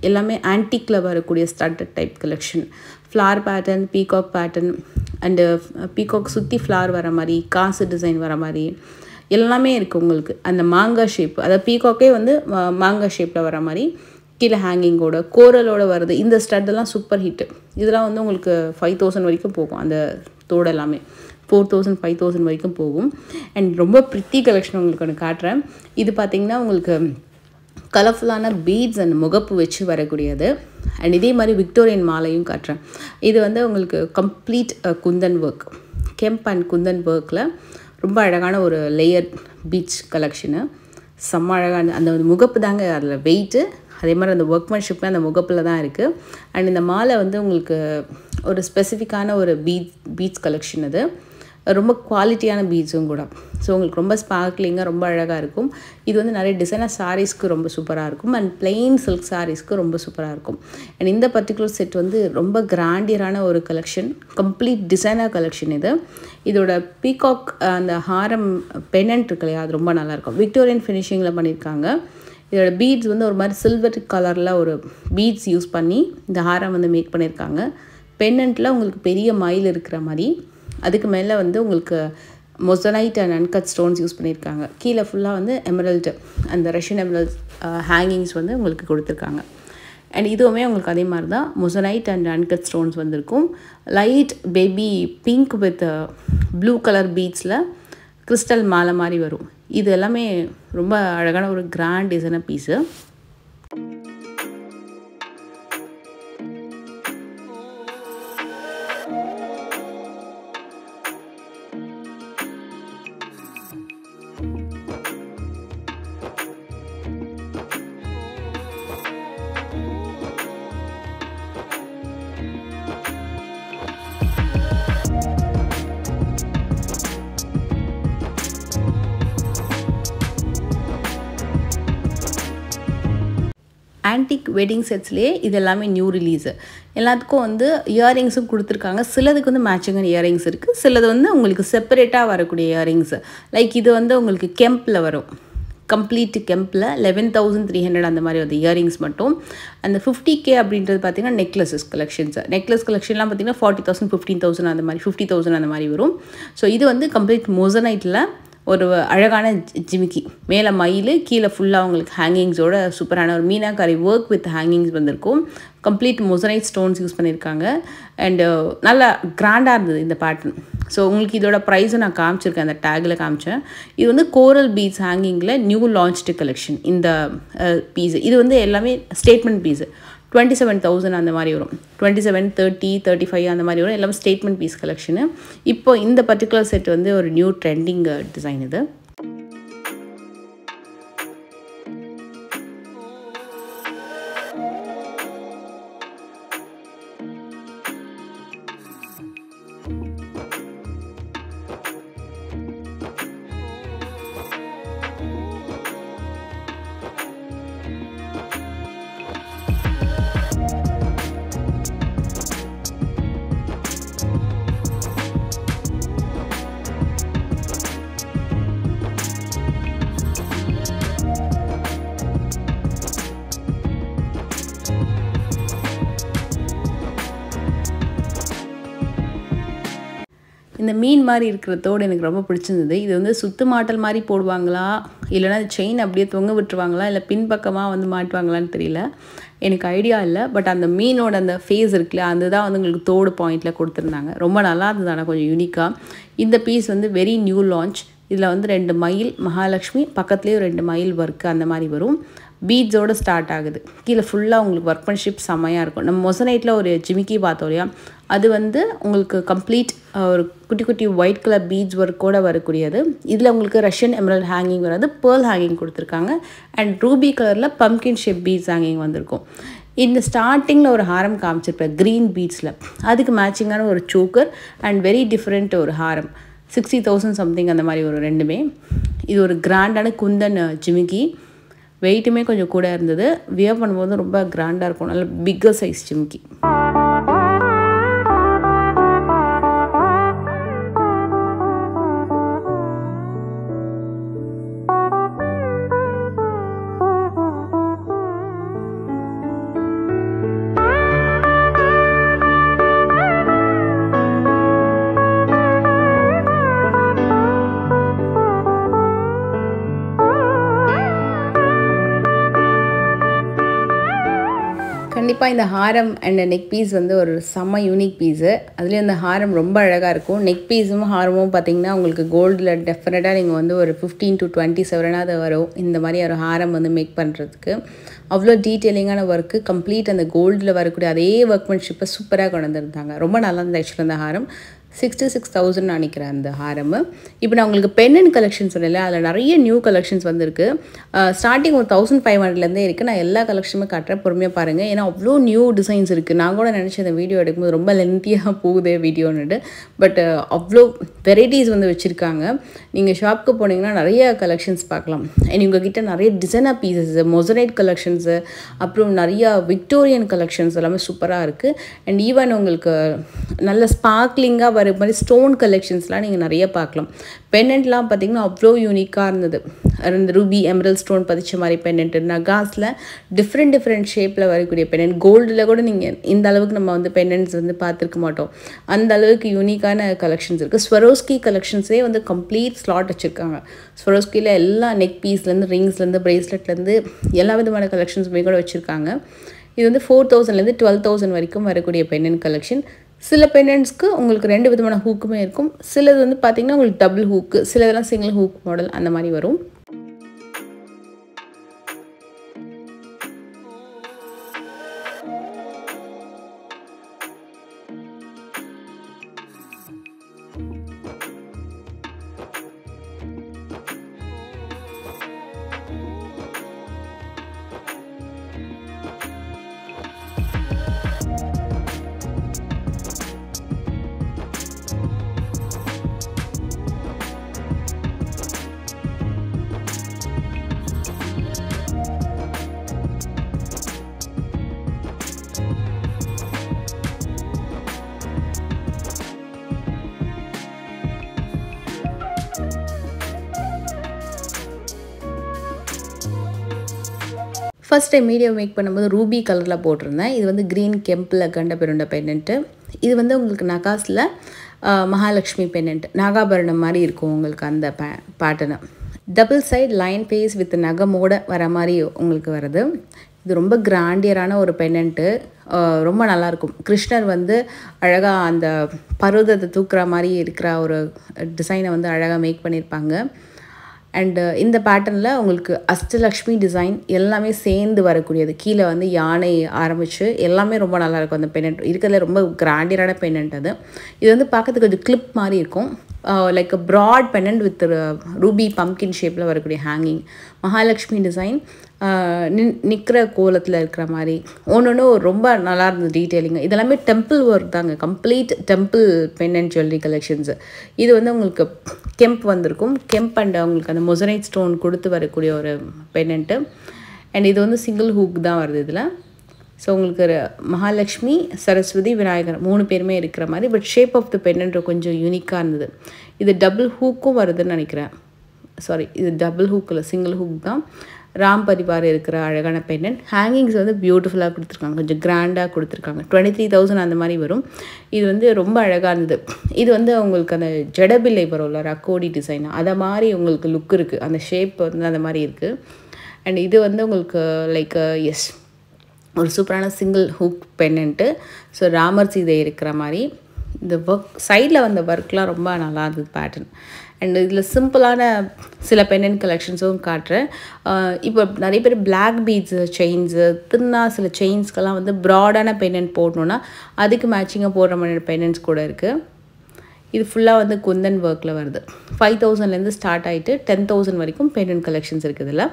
எல்லாமே ஆன்டிக்கில் வரக்கூடிய ஸ்டார்டட் type collection. Flower pattern, peacock pattern and peacock சுற்றி ஃப்ளார் வர மாதிரி, காசு டிசைன் வர மாதிரி எல்லாமே இருக்குது உங்களுக்கு. அந்த மாங்காய் ஷேப், அதாவது பீகாக்கே வந்து மாங்காய் ஷேப்பில் வர மாதிரி கீழே ஹேங்கிங்கோட கோரலோடு வருது. இந்த ஸ்டட்டெல்லாம் சூப்பர் ஹிட்டு. இதெல்லாம் வந்து உங்களுக்கு 5000 வரைக்கும் போகும். அந்த தோடு எல்லாமே 4000 5000 வரைக்கும் போகும். அண்ட் ரொம்ப ப்ரித்தி கலெக்ஷன் உங்களுக்கு ஒன்று காட்டுறேன். இது பார்த்திங்கன்னா உங்களுக்கு கலர்ஃபுல்லான பீட்ஸ் அண்ட் முகப்பு வச்சு வரக்கூடியது. அண்ட் இதே மாதிரி விக்டோரியன் மாலையும் காட்டுறேன். இது வந்து உங்களுக்கு complete kundan work, kemp and kundan ஒர்க்கில் ரொம்ப அழகான ஒரு லேயர் பீட்ஸ் கலெக்ஷனு. செம்ம அழகான அந்த முகப்பு தாங்க அதில் வெயிட்டு. அதே மாதிரி அந்த ஒர்க்மேன்ஷிப்பும் அந்த முகப்பில் தான் இருக்குது. அண்ட் இந்த மாலை வந்து உங்களுக்கு ஒரு ஸ்பெசிஃபிக்கான ஒரு பீட்ஸ் கலெக்ஷன். அது ரொம்ப குவாலிட்டியான பீட்ஸும் கூட. ஸோ உங்களுக்கு ரொம்ப ஸ்பார்க்லிங்காக ரொம்ப அழகாக இருக்கும். இது வந்து நிறைய டிசைனர் சாரீஸ்க்கு ரொம்ப சூப்பராக இருக்கும். அண்ட் பிளெயின் சில்க் சாரீஸ்க்கு ரொம்ப சூப்பராக இருக்கும். அண்ட் இந்த பர்டிகுலர் செட் வந்து ரொம்ப கிராண்டியரான ஒரு கலெக்ஷன், கம்ப்ளீட் டிசைனர் கலெக்ஷன் இது. இதோட பீகாக் அந்த ஹாரம் பெனன்ட் இருக்கு இல்லையா, அது ரொம்ப நல்லாயிருக்கும். விக்டோரியன் ஃபினிஷிங்கில் பண்ணியிருக்காங்க. இதோட பீட்ஸ் வந்து ஒரு மாதிரி சில்வர் கலரில் ஒரு பீட்ஸ் யூஸ் பண்ணி இந்த ஹாரம் வந்து மேக் பண்ணியிருக்காங்க. பென்னண்ட்டில் உங்களுக்கு பெரிய மயில் இருக்கிற மாதிரி, அதுக்கு மேலே வந்து உங்களுக்கு மொசனைட் அண்ட் அன்கட் ஸ்டோன்ஸ் யூஸ் பண்ணியிருக்காங்க. கீழே ஃபுல்லாக வந்து எமரல்டு, அந்த ரஷ்யன் எமரல்ட் ஹேங்கிங்ஸ் வந்து உங்களுக்கு கொடுத்துருக்காங்க. அண்ட் இதுவுமே உங்களுக்கு அதே மாதிரி தான் மொசனைட் அண்ட் அன்கட் ஸ்டோன்ஸ் வந்திருக்கும். Light baby pink with blue colour பீட்ஸில் கிறிஸ்டல் மாலை மாதிரி வரும். இது எல்லாமே ரொம்ப அழகான ஒரு grand designer piece. Antique wedding செட்ஸ்லேயே இது எல்லாமே நியூ ரிலீஸு. எல்லாத்துக்கும் வந்து இயரிங்ஸும் கொடுத்துருக்காங்க. சிலதுக்கு வந்து மேட்சிங்கான இயரிங்ஸ் இருக்குது, சிலது வந்து உங்களுக்கு செப்பரேட்டாக வரக்கூடிய இயரிங்ஸு. லைக் இது வந்து உங்களுக்கு கெம்பில் வரும். கம்ப்ளீட் கெம்பில் 11,300 அந்த மாதிரி வந்து இயரிங்ஸ் மட்டும். அந்த 50K அப்படின்றது பார்த்திங்கன்னா நெக்லஸஸ் கலெக்ஷன்ஸ். நெக்லஸ் கலெக்ஷன்லாம் பார்த்திங்கன்னா 40,000 15,000 அந்த மாதிரி 50,000 அந்த மாதிரி வரும். ஸோ இது வந்து கம்ப்ளீட் மொசனைட்டில் ஒரு அழகான ஜிமிக்கி, மேலே மயில், கீழே ஃபுல்லாக உங்களுக்கு ஹேங்கிங்ஸோட சூப்பரான ஒரு மீனாக்காரி ஒர்க் வித் ஹேங்கிங்ஸ் வந்திருக்கும். கம்ப்ளீட் மொசனைட் ஸ்டோன்ஸ் யூஸ் பண்ணியிருக்காங்க. அண்டு நல்லா கிராண்டாக இருந்தது இந்த பேட்டர்ன். ஸோ உங்களுக்கு இதோட ப்ரைஸும் நான் காமிச்சிருக்கேன், அந்த டேக்கில் காமிச்சேன். இது வந்து கோரல் பீட்ஸ் ஹேங்கிங்கில் நியூ லான்ச்டு கலெக்ஷன் இந்த பீஸு. இது வந்து எல்லாமே ஸ்டேட்மெண்ட் பீஸு. 27,000 அந்த மாதிரி வரும். 27, 30, 35 அந்த மாதிரி வரும். எல்லாமே ஸ்டேட்மெண்ட் பீஸ் கலெக்ஷனு. இப்போ இந்த பர்டிகுலர் செட் வந்து ஒரு நியூ ட்ரெண்டிங் டிசைன் இது. இந்த மீன் மாதிரி இருக்கிற தோடு எனக்கு ரொம்ப பிடிச்சிருந்தது. இது வந்து சுத்து மாட்டல் மாதிரி போடுவாங்களா, இல்லைனா செயின் அப்படியே தொங்க விட்டுருவாங்களா, இல்லை பின்பக்கமாக வந்து மாட்டுவாங்களான்னு தெரியல, எனக்கு ஐடியா இல்லை. பட் அந்த மீனோட அந்த ஃபேஸ் இருக்குல்ல, அதுதான் வந்து உங்களுக்கு தோடு பாயிண்டில் கொடுத்துருந்தாங்க. ரொம்ப நல்லா இருந்தது, ஆனால் கொஞ்சம் யூனிக்காக. இந்த பீஸ் வந்து வெரி நியூ லான்ச். இதில் வந்து 2 மயில் மகாலட்சுமி பக்கத்துலேயே 2 மயில் ஒர்க்கு அந்த மாதிரி வரும். பீட்ஸோடு ஸ்டார்ட் ஆகுது. கீழே ஃபுல்லாக உங்களுக்கு ஒர்க்மன்ஷிப் செம்மையாக இருக்கும். நம்ம மொசனைட்டில் ஒரு ஜிமிக்கி பார்த்தோம் இல்லையா, அது வந்து உங்களுக்கு கம்ப்ளீட் ஒரு குட்டி குட்டி ஒயிட் கலர் பீட்ஸ் ஒர்க்கோடு வரக்கூடியது. இதில் உங்களுக்கு ரஷ்யன் எமரல்ட் ஹேங்கிங் வராது, பேர்ல் ஹேங்கிங் கொடுத்துருக்காங்க. அண்ட் ரூபி கலரில் பம்கின் ஷேப் பீட்ஸ் ஹேங்கிங் வந்திருக்கும். இந்த ஸ்டார்டிங்கில் ஒரு ஹாரம் காமிச்சிருப்பேன் க்ரீன் பீட்ஸில், அதுக்கு மேட்சிங்கான ஒரு சோக்கர் அண்ட் வெரி டிஃப்ரெண்ட் ஒரு ஹாரம். 60,000 சம்திங் அந்த மாதிரி ஒரு ரெண்டுமே. இது ஒரு கிராண்டான குந்தன் ஜிமிக்கி. வெயிட்டுமே கொஞ்சம் கூட இருந்தது. வியர் பண்ணும்போது ரொம்ப கிராண்டாக இருக்கும். நல்ல பிக்கர் சைஸ் ஜிமிக்கி. கண்டிப்பாக இந்த ஹாரம் அண்ட் நெக் பீஸ் வந்து ஒரு செம்ம யூனிக் பீஸு. அதுலேயும் அந்த ஹாரம் ரொம்ப அழகாக இருக்கும். நெக் பீஸும் ஹாரமும் பார்த்திங்கன்னா உங்களுக்கு கோல்டில் டெஃபினட்டாக நீங்கள் வந்து ஒரு 15 to 27 வரும் இந்த மாதிரி ஒரு ஹாரம் வந்து மேக் பண்ணுறதுக்கு. அவ்வளோ டீட்டெயிலிங்கான ஒர்க்கு, கம்ப்ளீட் அந்த கோல்டில் வரக்கூடிய அதே ஒர்க்மன்ஷிப்பை சூப்பராக கொண்டு வந்திருந்தாங்க. ரொம்ப நல்லா இருந்தது ஆக்சுவலாக அந்த ஹாரம். 66,000 நினைக்கிறேன் அந்த ஹாரம். இப்போ நான் உங்களுக்கு பென்னன் கலெக்ஷன் சொன்னேன்ல, அதில் நிறைய நியூ கலெக்ஷன்ஸ் வந்துருக்கு. ஸ்டார்டிங் ஒரு 1500லேருந்தே இருக்குது. நான் எல்லா கலெக்ஷனுமே காட்டுறேன், பொறுமையாக பாருங்கள். ஏன்னா அவ்வளோ நியூ டிசைன்ஸ் இருக்குது. நான் கூட நினச்சேன் இந்த வீடியோ எடுக்கும்போது ரொம்ப லென்த்தியாக போகுது வீடியோன்னுட்டு. பட் அவ்வளோ வெரைட்டிஸ் வந்து வச்சுருக்காங்க. நீங்கள் ஷாப்புக்கு போனீங்கன்னா நிறைய கலெக்ஷன்ஸ் பார்க்கலாம். அண்ட் உங்ககிட்ட நிறைய டிசைனர் பீசஸ், மொசனைட் கலெக்ஷன்ஸு, அப்புறம் நிறையா விக்டோரியன் கலெக்ஷன்ஸ் எல்லாமே சூப்பராக இருக்குது. அண்ட் ஈவன் உங்களுக்கு நல்ல ஸ்பார்க்லிங்காக வர மாதிரி ஸ்டோன் கலெக்ஷன்ஸ்லாம் நீங்கள் நிறைய பார்க்கலாம். பென்னண்ட்லாம் பார்த்திங்கன்னா அவ்வளோ யூனிக்காக இருந்தது. இந்த ரூபி எமரல்ட் ஸ்டோன் பதிச்ச மாதிரி பென்னண்ட்டு, நகாஸில் டிஃப்ரெண்ட் ஷேப்பில் வரக்கூடிய பென்னண்ட். கோல்டில் கூட நீங்கள் இந்த அளவுக்கு நம்ம வந்து பென்னண்ட்ஸ் வந்து பார்த்துருக்க மாட்டோம். அந்த அளவுக்கு யூனிக்கான கலெக்ஷன்ஸ் இருக்குது. ஸ்வரோஸ்கி கலெக்ஷன்ஸே வந்து கம்ப்ளீட் ஸ்லாட் வச்சுருக்காங்க. ஸ்வரோஸ்கியில் எல்லா நெக் பீஸ்லேருந்து, ரிங்ஸ்லேருந்து, ப்ரேஸ்லெட்லேருந்து எல்லா விதமான கலெக்ஷன்ஸுமே கூட வச்சுருக்காங்க. இது வந்து 4,000லேருந்து 12,000 வரைக்கும் வரக்கூடிய பென்னண்ட் கலெக்ஷன். சில பென்னண்ட்ஸ்க்கு உங்களுக்கு 2 விதமான ஹூக்குமே இருக்கும். சிலது வந்து பார்த்திங்கன்னா உங்களுக்கு டபுள் ஹூக்கு, சிலதெல்லாம் சிங்கிள் ஹூக் மாடல் அந்த மாதிரி வரும். ஃபர்ஸ்ட் டைம் வீடியோ மேக் பண்ணும்போது ரூபி கலரில் போட்டிருந்தேன். இது வந்து க்ரீன் கெம்பில் கண்ட பெருண்ட பென்னண்ட்டு. இது வந்து உங்களுக்கு நகாஸில் மகாலட்சுமி பென்னண்ட், நாகாபரணம் மாதிரி இருக்கும் உங்களுக்கு அந்த pattern. Double side line face with நகமோட வர மாதிரி உங்களுக்கு வருது. இது ரொம்ப கிராண்டியரான ஒரு பென்னண்ட்டு, ரொம்ப நல்லாயிருக்கும். கிருஷ்ணர் வந்து அழகாக அந்த பர்வதத்தை தூக்குற மாதிரி இருக்கிற ஒரு டிசைனை வந்து அழகாக மேக் பண்ணியிருப்பாங்க. அண்டு இந்த பேட்டர்னில் உங்களுக்கு அஷ்டலக்ஷ்மி டிசைன் எல்லாமே சேர்ந்து வரக்கூடியது. கீழே வந்து யானை ஆரம்பித்து எல்லாமே ரொம்ப நல்லாயிருக்கும். அந்த பென்னண்ட் இருக்கிறதுல ரொம்ப கிராண்டியரான பென்னண்ட் அது. இது வந்து பார்க்கறதுக்கு கொஞ்சம் கிளிப் மாதிரி இருக்கும். Like broad pendant with ruby pumpkin ஷேப்பில் வரக்கூடிய ஹேங்கிங். மகாலட்சுமி டிசைன் நிற்கிற கோலத்தில் இருக்கிற மாதிரி ஒன்று ரொம்ப நல்லா இருந்தது டீட்டெயிலிங். இதெல்லாமே டெம்பிள் ஒர்க் தாங்க, கம்ப்ளீட் டெம்பிள் பென்னண்ட் ஜுவல்லரி கலெக்ஷன்ஸு. இது வந்து உங்களுக்கு கெம்ப் வந்திருக்கும். கெம்ப் அண்ட் உங்களுக்கு அந்த மொசனைட் ஸ்டோன் கொடுத்து வரக்கூடிய ஒரு பென்னண்ட்டு. அண்ட் இது வந்து சிங்கிள் ஹூக் தான் வருது இதில். ஸோ உங்களுக்கு மகாலட்சுமி, சரஸ்வதி, விநாயகர் 3 பேருமே இருக்கிற மாதிரி. பட் ஷேப் ஆஃப் த பென்னண்ட் கொஞ்சம் யூனிக்காக இருந்தது. இது டபுள் ஹூக்கும் வருதுன்னு நினைக்கிறேன். சாரி, இது டபுள் ஹூக் இல்லை, சிங்கிள் ஹூக் தான். ராம் பரிவார் இருக்கிற அழகான பென்னண்ட். ஹேங்கிங்ஸ் வந்து பியூட்டிஃபுல்லாக கொடுத்துருக்காங்க, கொஞ்சம் கிராண்டாக கொடுத்துருக்காங்க. 23,000 அந்த மாதிரி வரும். இது வந்து ரொம்ப அழகாக இருந்தது. இது வந்து உங்களுக்கு அந்த ஜடபில்லை வரும்ல, ரக்கோடி டிசைன், அதை மாதிரி உங்களுக்கு லுக் இருக்குது. அந்த ஷேப் வந்து அந்த மாதிரி இருக்குது. அண்ட் இது வந்து உங்களுக்கு லைக் எஸ் ஒரு சூப்பரான single hook pendant. So Ramar Sita இருக்கிற மாதிரி இந்த ஒர்க் சைடில் வந்த ஒர்க்லாம் ரொம்ப நல்லா இருந்தது பேட்டர்ன். அண்ட் இதில் சிம்பிளான சில பெண்டன்ட் கலெக்ஷன்ஸும் காட்டுறேன். இப்போ நிறைய பேர் பிளாக் பீட்ஸு செயின்ஸு தின்னா சில செயின்ஸ்க்கெல்லாம் வந்து ப்ராடான பெண்டன்ட் போடணுன்னா அதுக்கு மேட்சிங்காக போடுற மாதிரி பெண்டன்ட்ஸ் கூட இருக்குது. இது ஃபுல்லாக வந்து குந்தன் ஒர்க்கில் வருது. 5000லேருந்து ஸ்டார்ட் ஆகிட்டு 10,000 வரைக்கும் பெண்டன்ட் கலெக்ஷன்ஸ் இருக்குது இதில்.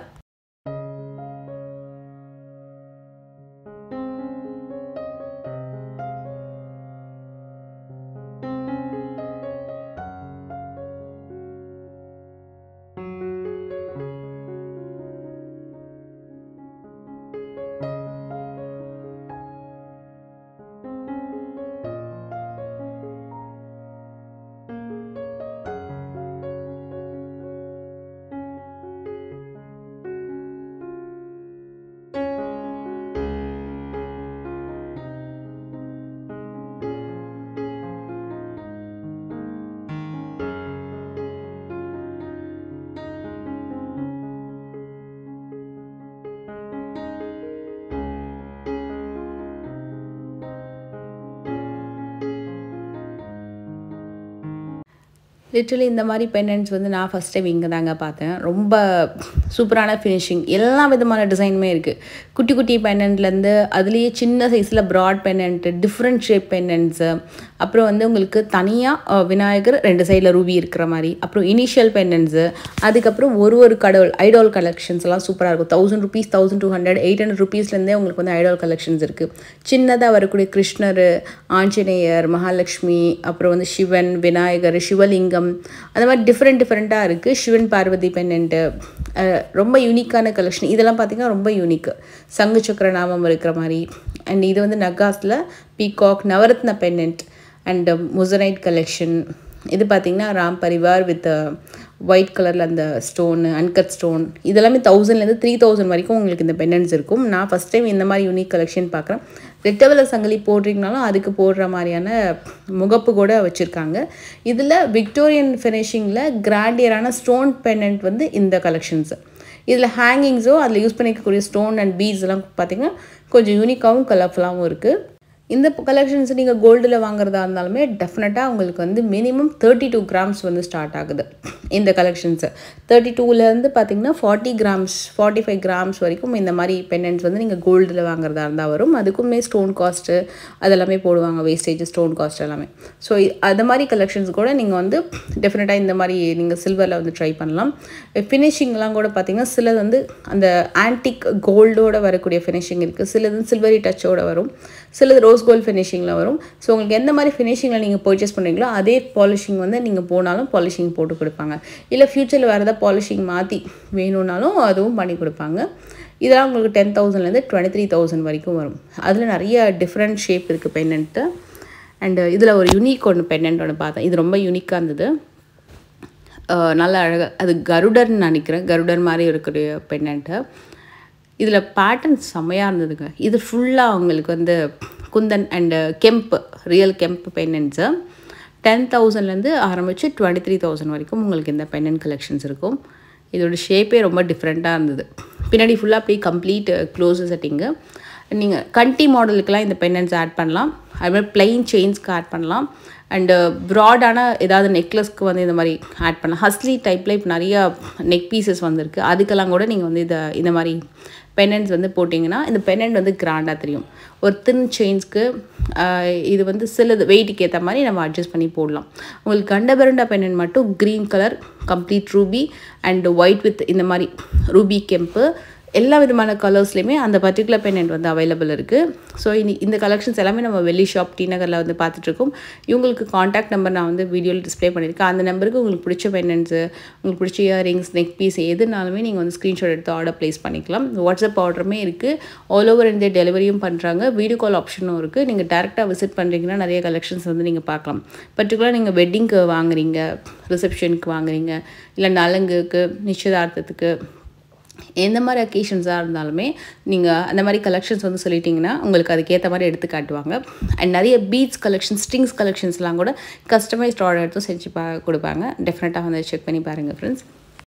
லிட்ரலி இந்த மாதிரி பெண்டன்ட்ஸ் வந்து நான் ஃபஸ்ட் டைம் இங்கே தாங்க பார்த்தேன். ரொம்ப சூப்பரான ஃபினிஷிங், எல்லா விதமான டிசைனுமே இருக்குது. குட்டி குட்டி பெண்டன்ட்லேருந்து அதுலேயே சின்ன சைஸில் ப்ராட் பெண்டன்ட்டு, டிஃப்ரெண்ட் ஷேப் பெண்டன்ட்ஸு, அப்புறம் வந்து உங்களுக்கு தனியாக விநாயகர் 2 சைடில் ரூபி இருக்கிற மாதிரி, அப்புறம் இனிஷியல் பெண்டன்ட்ஸு, அதுக்கப்புறம் ஒரு கடவுள் ஐடால் கலெக்ஷன்ஸ்லாம் சூப்பராக இருக்கும். 1000 rupees, 1200, 800 rupeesலேருந்தே உங்களுக்கு வந்து ஐடால் கலெக்ஷன்ஸ் இருக்குது. சின்னதாக வரக்கூடிய கிருஷ்ணர், ஆஞ்சநேயர், மகாலட்சுமி, அப்புறம் வந்து சிவன், விநாயகர், சிவலிங்கம், அந்த மாதிரி டிஃப்ரெண்ட்டாக இருக்குது. சிவன் பார்வதி பெண்டன்ட்டு ரொம்ப யூனிக்கான கலெக்ஷன். இதெல்லாம் பார்த்திங்கன்னா ரொம்ப யூனிக்கு. சங்கு சக்கர நாமம் இருக்கிற மாதிரி. அண்ட் இது வந்து நகாஸில் peacock navaratna pendant and moissanite collection. இது பார்த்திங்கன்னா ராம் பரிவார் வித் ஒயிட் கலரில் அந்த ஸ்டோனு, அன்கட் ஸ்டோன். இதெல்லாமே 1000லேருந்து 3000 வரைக்கும் உங்களுக்கு இந்த பெண்டன்ட்ஸ் இருக்கும். நான் ஃபஸ்ட் டைம் இந்த மாதிரி யூனிக் கலெக்ஷன் பார்க்குறேன். ரெட்டவல சங்கிலி போடுறீங்கனாலும் அதுக்கு போடுற மாதிரியான முகப்பு கூட வச்சுருக்காங்க. இதில் விக்டோரியன் ஃபினிஷிங்கில் கிராண்டியரான ஸ்டோன் பெண்டன்ட் வந்து இந்த கலெக்ஷன்ஸு. இதில் ஹேங்கிங்ஸோ அதில் யூஸ் பண்ணிக்கக்கூடிய ஸ்டோன் அண்ட் பீட்ஸ் எல்லாம் பார்த்திங்கன்னா கொஞ்சம் யூனிக்காகவும் கலர்ஃபுல்லாகவும் இருக்குது. இந்த கலெக்ஷன்ஸ் நீங்கள் கோல்டில் வாங்குறதா இருந்தாலுமே டெஃபினட்டாக உங்களுக்கு வந்து மினிமம் 32 grams வந்து ஸ்டார்ட் ஆகுது இந்த கலெக்ஷன்ஸு. 32லேருந்து பார்த்திங்கன்னா 40 grams 45 grams வரைக்கும் இந்த மாதிரி பெண்டன்ட்ஸ் வந்து நீங்கள் கோல்டில் வாங்குறதா இருந்தால் வரும். அதுக்குமே ஸ்டோன் காஸ்ட்டு அதெல்லாமே போடுவாங்க, வேஸ்டேஜ் ஸ்டோன் காஸ்ட் எல்லாமே. ஸோ அது மாதிரி கலெக்ஷன்ஸ் கூட நீங்கள் வந்து டெஃபினட்டாக இந்த மாதிரி நீங்கள் சில்வரில் வந்து ட்ரை பண்ணலாம். ஃபினிஷிங்லாம் கூட பார்த்திங்கன்னா சிலது வந்து அந்த ஆன்டிக் கோல்டோட வரக்கூடிய ஃபினிஷிங் இருக்குது, சிலது சில்வரி டச்சோடு வரும், சிலது ரோஸ் கோல்ட் ஃபினிஷிங்கில் வரும். ஸோ உங்களுக்கு எந்த மாதிரி ஃபினிஷிங்கில் நீங்கள் பர்ச்சேஸ் பண்ணுறீங்களோ அதே பாலிஷிங் வந்து நீங்கள் போனாலும் பாலிஷிங் போட்டு கொடுப்பாங்க. இல்லை ஃப்யூச்சரில் வேறு ஏதாவது பாலிஷிங் மாற்றி வேணும்னாலும் அதுவும் பண்ணி கொடுப்பாங்க. இதெல்லாம் உங்களுக்கு 10,000லேருந்து 23,000 வரைக்கும் வரும். அதில் நிறைய டிஃப்ரெண்ட் ஷேப் இருக்குது பெண்டன்ட்டு. அண்டு இதில் ஒரு யூனிக் ஒன்று பெண்டன்ட் ஒன்று பார்த்தேன். இது ரொம்ப யூனிக்காக இருந்தது, நல்ல அழகாக. அது கருடர்னு நினைக்கிறேன், கருடர் மாதிரி இருக்கக்கூடிய பெண்டன்ட்டு. இதில் பேட்டர்ன் செம்மையாக இருந்ததுங்க. இது ஃபுல்லாக அவங்களுக்கு வந்து குந்தன் அண்டு கெம்ப், ரியல் கெம்ப் பெண்டன்ட்ஸு. 10,000லேருந்து ஆரம்பித்து 23,000 வரைக்கும் உங்களுக்கு இந்த பெண்டன்ட் கலெக்ஷன்ஸ் இருக்கும். இதோட ஷேப்பே ரொம்ப டிஃப்ரெண்ட்டாக இருந்தது. பின்னாடி ஃபுல்லாக அப்படியே கம்ப்ளீட் க்ளோஸ் செட்டிங்கு. நீங்கள் கண்டி மாடலுக்கெலாம் இந்த பெண்டன்ட்ஸ் ஆட் பண்ணலாம், அதுமாதிரி பிளெயின் செயின்ஸ்க்கு ஆட் பண்ணலாம். அண்டு ப்ராடான ஏதாவது நெக்லஸ்க்கு வந்து இந்த மாதிரி ஆட் பண்ணலாம். ஹஸ்லி டைப்பில் இப்போ நிறையா நெக் பீசஸ் வந்துருக்கு, அதுக்கெல்லாம் கூட நீங்கள் வந்து இந்த மாதிரி பெண்டன்ட்ஸ் வந்து போட்டிங்கன்னா இந்த பெண்டன்ட் வந்து கிராண்டாக தெரியும். ஒரு தின் செயின்ஸ்க்கு இது வந்து சிலது வெயிட்டுக்கு ஏற்ற மாதிரி நம்ம அட்ஜஸ்ட் பண்ணி போடலாம். உங்களுக்கு கண்டபரண்டா பெண்டன்ட் மட்டும் green colour complete Ruby and white with இந்த மாதிரி ரூபி கெம்பு எல்லா விதமான கலர்ஸ்லையுமே அந்த பர்டிகுலர் பெண்டன்ட் வந்து அவைலபிள் இருக்குது. ஸோ இந்த கலெக்ஷன்ஸ் எல்லாமே நம்ம வெள்ளி ஷாப் டி நகரில் வந்து பார்த்துட்ருக்கோம். இவங்களுக்கு காண்டாக்ட் நம்பர் நான் வந்து வீடியோவில் டிஸ்பிளே பண்ணியிருக்கேன். அந்த நம்பருக்கு உங்களுக்கு பிடிச்ச பெண்டன்ட்ஸு, உங்களுக்கு பிடிச்ச இயரிங்ஸ், நெக் பீஸ் எதுனாலுமே நீங்கள் வந்து ஸ்க்ரீன்ஷாட் எடுத்து ஆர்டர் ப்ளேஸ் பண்ணிக்கலாம். வாட்ஸ்அப் ஆர்டருமே இருக்குது, ஆல் ஓவர் இந்தியா டெலிவரியும் பண்ணுறாங்க, வீடியோ கால் ஆப்ஷனும் இருக்குது. நீங்கள் டேரெக்டாக விசிட் பண்ணுறீங்கன்னா நிறைய கலெக்ஷன்ஸ் வந்து நீங்கள் பார்க்கலாம். பர்டிகுலராக நீங்கள் வெட்டிங்க்கு வாங்குறீங்க, ரிசப்ஷனுக்கு வாங்குறீங்க, இல்லை நலங்குக்கு, நிச்சயதார்த்தத்துக்கு, எந்த மாதிரி அக்கேஷன்ஸாக இருந்தாலுமே நீங்கள் அந்த மாதிரி கலெக்ஷன்ஸ் வந்து சொல்லிட்டிங்கன்னா உங்களுக்கு அதுக்கேற்ற மாதிரி எடுத்து காட்டுவாங்க. அண்ட் நிறைய பீட்ஸ் கலெக்ஷன்ஸ், ஸ்ட்ரிங்ஸ் கலெக்ஷன்ஸ்லாம் கூட கஸ்டமைஸ்ட் ஆர்டர் எடுத்து செஞ்சு கொடுப்பாங்க. டெஃபினட்டாக வந்து செக் பண்ணி பாருங்கள் ஃப்ரெண்ட்ஸ்.